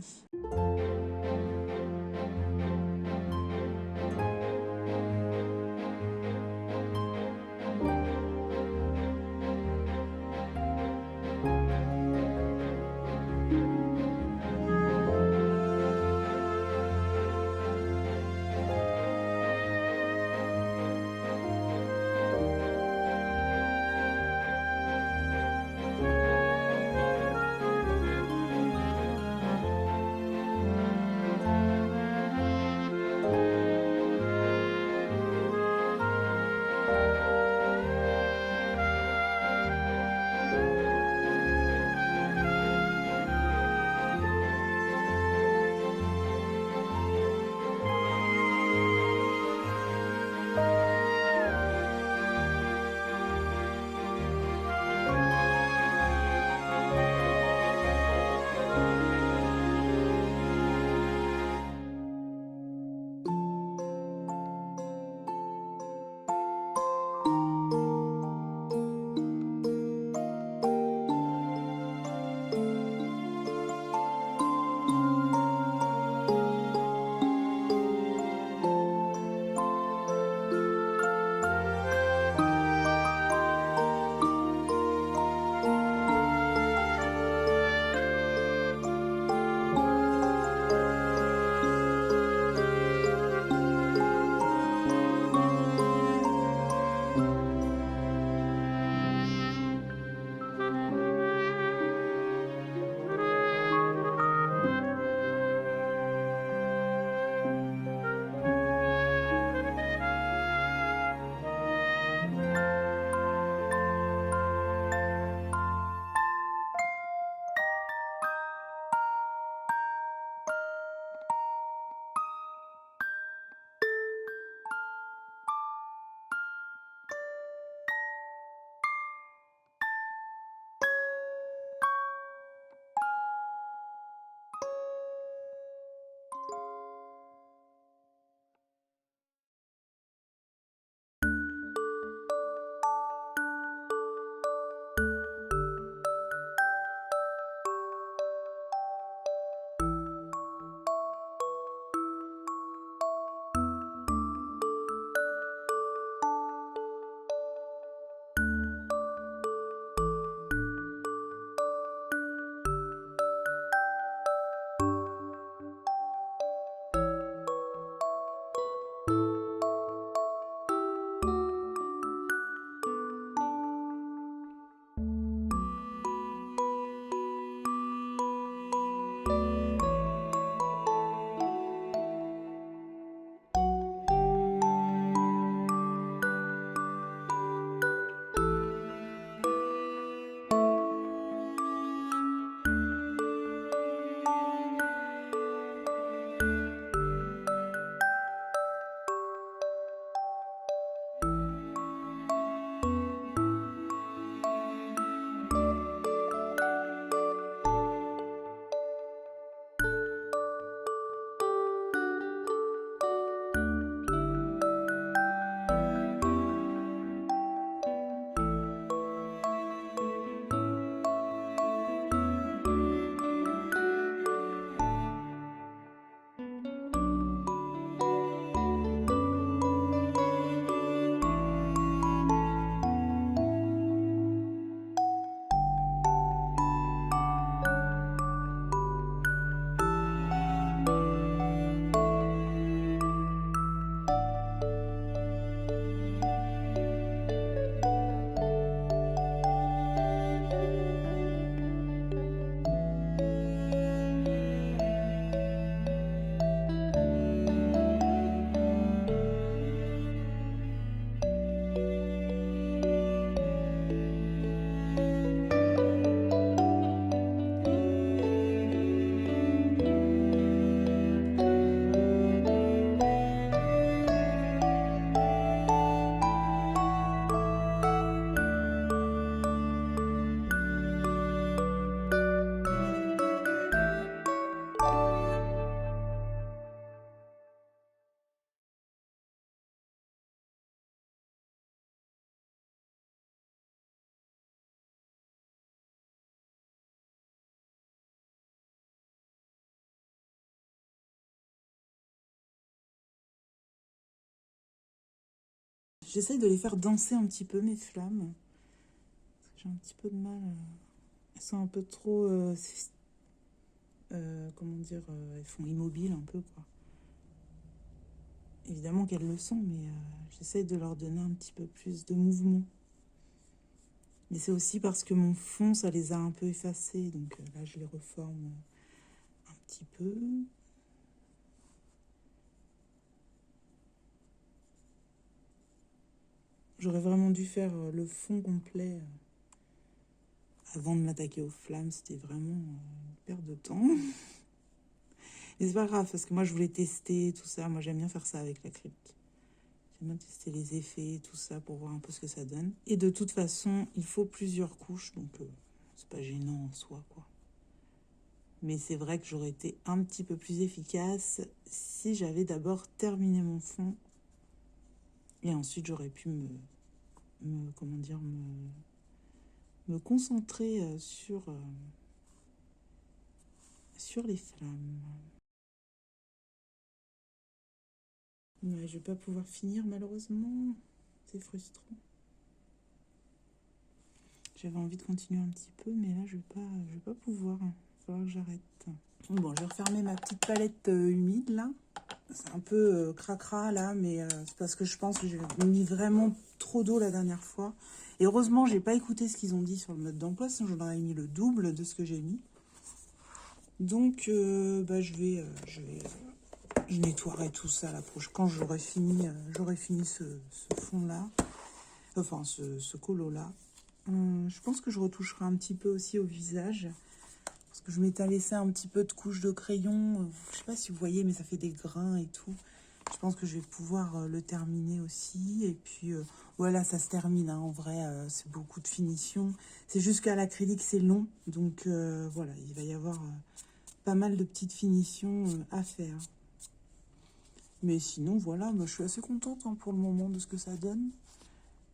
J'essaye de les faire danser un petit peu, mes flammes. J'ai un petit peu de mal. Elles sont un peu trop... comment dire, elles font immobiles un peu, quoi. Évidemment qu'elles le sont, mais j'essaye de leur donner un petit peu plus de mouvement. Mais c'est aussi parce que mon fond, ça les a un peu effacés. Donc là, je les reforme un petit peu. J'aurais vraiment dû faire le fond complet avant de m'attaquer aux flammes. C'était vraiment une perte de temps. Mais c'est pas grave, parce que moi, je voulais tester tout ça. Moi, j'aime bien faire ça avec l'acrylique. J'aime bien tester les effets, tout ça, pour voir un peu ce que ça donne. Et de toute façon, il faut plusieurs couches, donc c'est pas gênant en soi, quoi. Mais c'est vrai que j'aurais été un petit peu plus efficace si j'avais d'abord terminé mon fond. Et ensuite, j'aurais pu comment dire, me concentrer sur les flammes. Ouais, je vais pas pouvoir finir malheureusement. C'est frustrant. J'avais envie de continuer un petit peu, mais là je vais pas pouvoir. Il va falloir que j'arrête. Bon, je vais refermer ma petite palette humide là. C'est un peu cracra là, mais c'est parce que je pense que j'ai mis vraiment trop d'eau la dernière fois. Et heureusement, j'ai pas écouté ce qu'ils ont dit sur le mode d'emploi, sinon j'en aurais mis le double de ce que j'ai mis. Donc, je nettoierai tout ça la prochaine. Quand j'aurai fini ce fond-là, enfin ce colo-là. Je pense que je retoucherai un petit peu aussi au visage. Parce que je m'étais laissé un petit peu de couche de crayon. Je sais pas si vous voyez, mais ça fait des grains et tout. Je pense que je vais pouvoir le terminer aussi. Et puis, voilà, ça se termine. Hein. En vrai, c'est beaucoup de finition. C'est juste qu'à l'acrylique, c'est long. Donc, voilà, il va y avoir pas mal de petites finitions à faire. Mais sinon, voilà, moi, je suis assez contente pour le moment de ce que ça donne.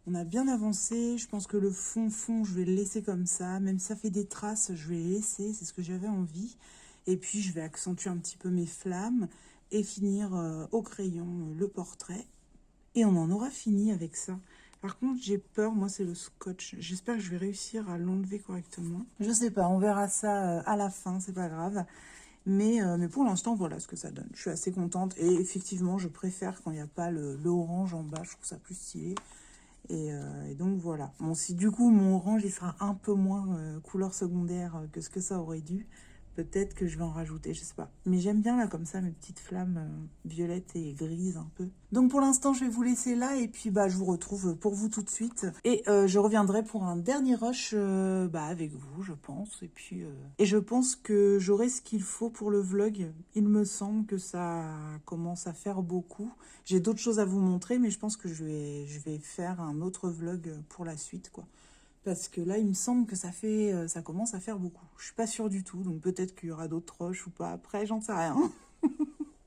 On a bien avancé. Je pense que le fond, je vais le laisser comme ça. Même si ça fait des traces, je vais les laisser. C'est ce que j'avais envie. Et puis, je vais accentuer un petit peu mes flammes et finir au crayon le portrait. Et on en aura fini avec ça. Par contre, j'ai peur. Moi, c'est le scotch. J'espère que je vais réussir à l'enlever correctement. Je sais pas. On verra ça à la fin. C'est pas grave. Mais pour l'instant, voilà ce que ça donne. Je suis assez contente. Et effectivement, je préfère quand il n'y a pas le orange en bas. Je trouve ça plus stylé. Et donc voilà. Bon, si du coup mon orange il sera un peu moins couleur secondaire que ce que ça aurait dû, peut-être que je vais en rajouter, je sais pas. Mais j'aime bien là comme ça mes petites flammes violettes et grises un peu. Donc pour l'instant je vais vous laisser là et puis je vous retrouve pour vous tout de suite. Et je reviendrai pour un dernier rush avec vous je pense. Et puis et je pense que j'aurai ce qu'il faut pour le vlog. Il me semble que ça commence à faire beaucoup. J'ai d'autres choses à vous montrer mais je pense que je vais faire un autre vlog pour la suite quoi. Parce que là, il me semble que ça commence à faire beaucoup. Je suis pas sûre du tout, donc peut-être qu'il y aura d'autres rushs ou pas. Après, j'en sais rien.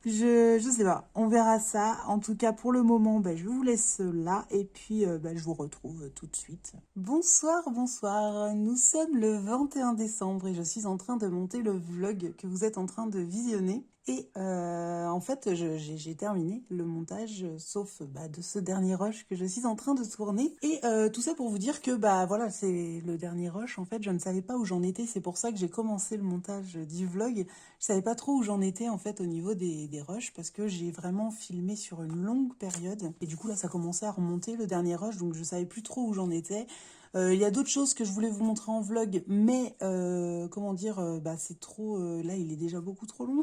Je sais pas, on verra ça. En tout cas, pour le moment, je vous laisse là et puis je vous retrouve tout de suite. Bonsoir, bonsoir. Nous sommes le 21 décembre et je suis en train de monter le vlog que vous êtes en train de visionner. Et en fait, j'ai terminé le montage, sauf de ce dernier rush que je suis en train de tourner. Et tout ça pour vous dire que voilà, c'est le dernier rush. En fait, je ne savais pas où j'en étais. C'est pour ça que j'ai commencé le montage du vlog. Je savais pas trop où j'en étais en fait au niveau des rushs parce que j'ai vraiment filmé sur une longue période. Et du coup là, ça commençait à remonter le dernier rush, donc je savais plus trop où j'en étais. Il y a d'autres choses que je voulais vous montrer en vlog, mais comment dire, c'est trop... là, il est déjà beaucoup trop long.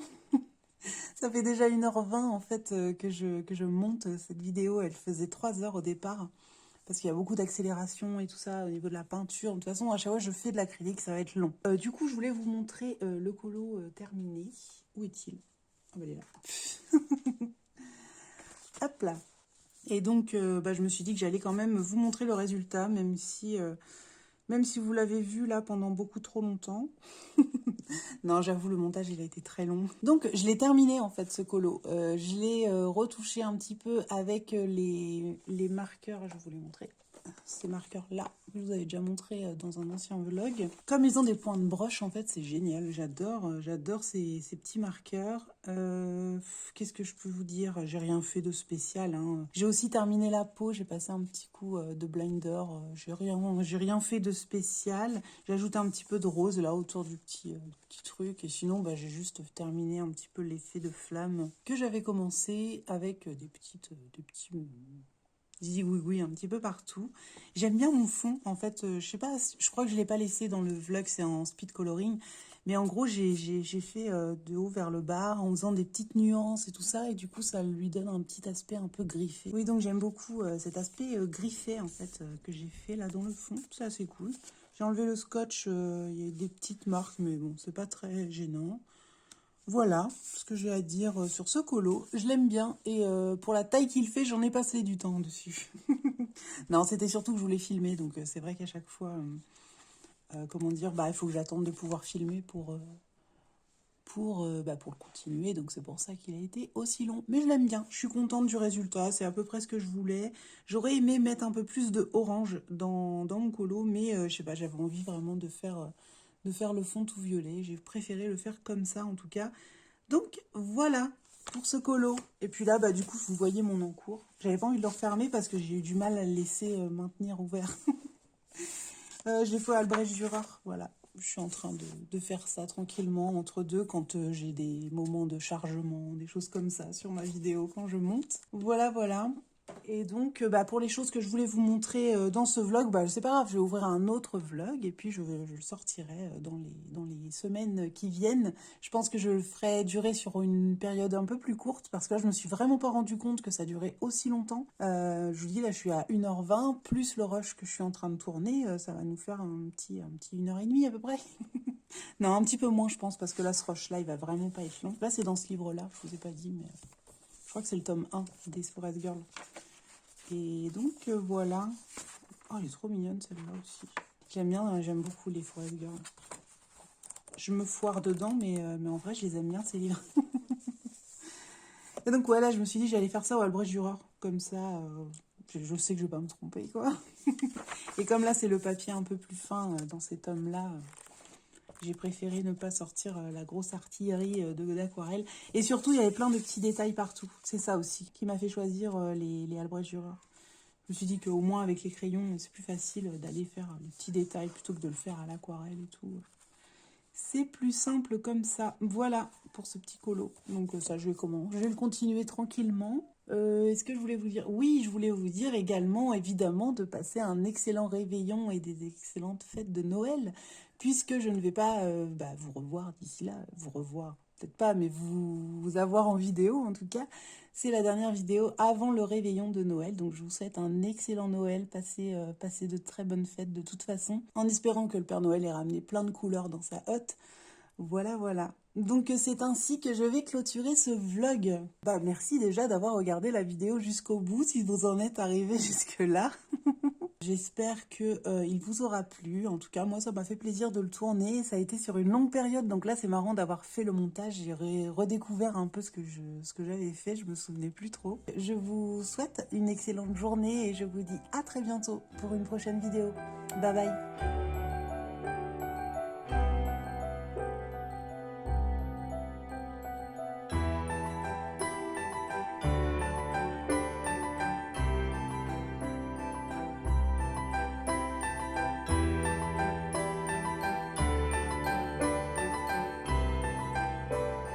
Ça fait déjà 1h20 en fait que je monte cette vidéo. Elle faisait 3 heures au départ parce qu'il y a beaucoup d'accélération et tout ça au niveau de la peinture. De toute façon, à chaque fois je fais de l'acrylique, ça va être long. Du coup, je voulais vous montrer le colo terminé. Où est-il? Ah bah, il est là. Hop là. Et donc, je me suis dit que j'allais quand même vous montrer le résultat, même si vous l'avez vu là pendant beaucoup trop longtemps. Non, j'avoue, le montage, il a été très long. Donc, je l'ai terminé, en fait, ce colo. Je l'ai retouché un petit peu avec les marqueurs. Je vais vous les montrer. ces marqueurs-là, que je vous avais déjà montré dans un ancien vlog. Comme ils ont des points de broche, en fait, c'est génial. J'adore ces petits marqueurs. Qu'est-ce que je peux vous dire? J'ai rien fait de spécial, hein. J'ai aussi terminé la peau, j'ai passé un petit coup de blinder. J'ai rien fait de spécial. J'ai ajouté un petit peu de rose là autour du petit truc. Et sinon, bah, j'ai juste terminé un petit peu l'effet de flamme que j'avais commencé avec des petits oui, un petit peu partout. J'aime bien mon fond, en fait, je sais pas, je crois que je l'ai pas laissé dans le vlog, c'est en speed coloring, mais en gros, j'ai fait de haut vers le bas, en faisant des petites nuances et tout ça, et du coup, ça lui donne un petit aspect un peu griffé. Oui, donc j'aime beaucoup cet aspect griffé, en fait, que j'ai fait là dans le fond, ça c'est cool. J'ai enlevé le scotch, il y a des petites marques, mais bon, c'est pas très gênant. Voilà ce que j'ai à dire sur ce colo. Je l'aime bien et pour la taille qu'il fait, j'en ai passé du temps dessus. Non, c'était surtout que je voulais filmer, donc c'est vrai qu'à chaque fois, comment dire, bah, il faut que j'attende de pouvoir filmer pour le continuer, donc c'est pour ça qu'il a été aussi long. Mais je l'aime bien, je suis contente du résultat, c'est à peu près ce que je voulais. J'aurais aimé mettre un peu plus de orange dans mon colo, mais je sais pas, j'avais envie vraiment de faire le fond tout violet. J'ai préféré le faire comme ça en tout cas. Donc voilà pour ce colo. Et puis là, bah, du coup, vous voyez mon encours. J'avais pas envie de le refermer parce que j'ai eu du mal à le laisser maintenir ouvert. Je l'ai fait à Albrecht-Dürer, voilà. Je suis en train de faire ça tranquillement entre deux quand j'ai des moments de chargement, des choses comme ça sur ma vidéo quand je monte. Voilà, voilà. Et donc, bah, pour les choses que je voulais vous montrer dans ce vlog, bah, c'est pas grave, je vais ouvrir un autre vlog et puis je le sortirai dans les semaines qui viennent. Je pense que je le ferai durer sur une période un peu plus courte parce que là, je me suis vraiment pas rendu compte que ça durait aussi longtemps. Je vous dis, là, je suis à 1h20, plus le rush que je suis en train de tourner, ça va nous faire un petit 1h30 à peu près. Non, un petit peu moins, je pense, parce que là, ce rush-là, il va vraiment pas être long. Là, c'est dans ce livre-là, je vous ai pas dit, mais je crois que c'est le tome 1 des Forest Girls. Et donc voilà. Oh, elle est trop mignonne celle-là aussi. J'aime bien, j'aime beaucoup les Forest Girls. Je me foire dedans, mais en vrai, je les aime bien ces livres. Et donc voilà, je me suis dit j'allais faire ça au Albrecht-Dürer. Comme ça, je sais que je vais pas me tromper, quoi. Et comme là, c'est le papier un peu plus fin dans ces tomes-là, j'ai préféré ne pas sortir la grosse artillerie d'aquarelle. Et surtout, il y avait plein de petits détails partout. C'est ça aussi qui m'a fait choisir les Albrecht-Dürer. Je me suis dit qu'au moins avec les crayons, c'est plus facile d'aller faire les petits détails plutôt que de le faire à l'aquarelle et tout. C'est plus simple comme ça. Voilà pour ce petit colo. Donc ça, je vais le continuer tranquillement. Est-ce que je voulais vous dire? Oui, je voulais vous dire également, évidemment, de passer un excellent réveillon et des excellentes fêtes de Noël, puisque je ne vais pas vous revoir d'ici là. Vous revoir, peut-être pas, mais vous avoir en vidéo en tout cas. C'est la dernière vidéo avant le réveillon de Noël, donc je vous souhaite un excellent Noël, passez de très bonnes fêtes de toute façon, en espérant que le Père Noël ait ramené plein de couleurs dans sa hotte. Voilà, voilà. Donc c'est ainsi que je vais clôturer ce vlog. Bah merci déjà d'avoir regardé la vidéo jusqu'au bout, si vous en êtes arrivé jusque-là. J'espère que il vous aura plu. En tout cas, moi, ça m'a fait plaisir de le tourner. Ça a été sur une longue période, donc là, c'est marrant d'avoir fait le montage. J'ai redécouvert un peu ce que j'avais fait. Je me souvenais plus trop. Je vous souhaite une excellente journée et je vous dis à très bientôt pour une prochaine vidéo. Bye bye.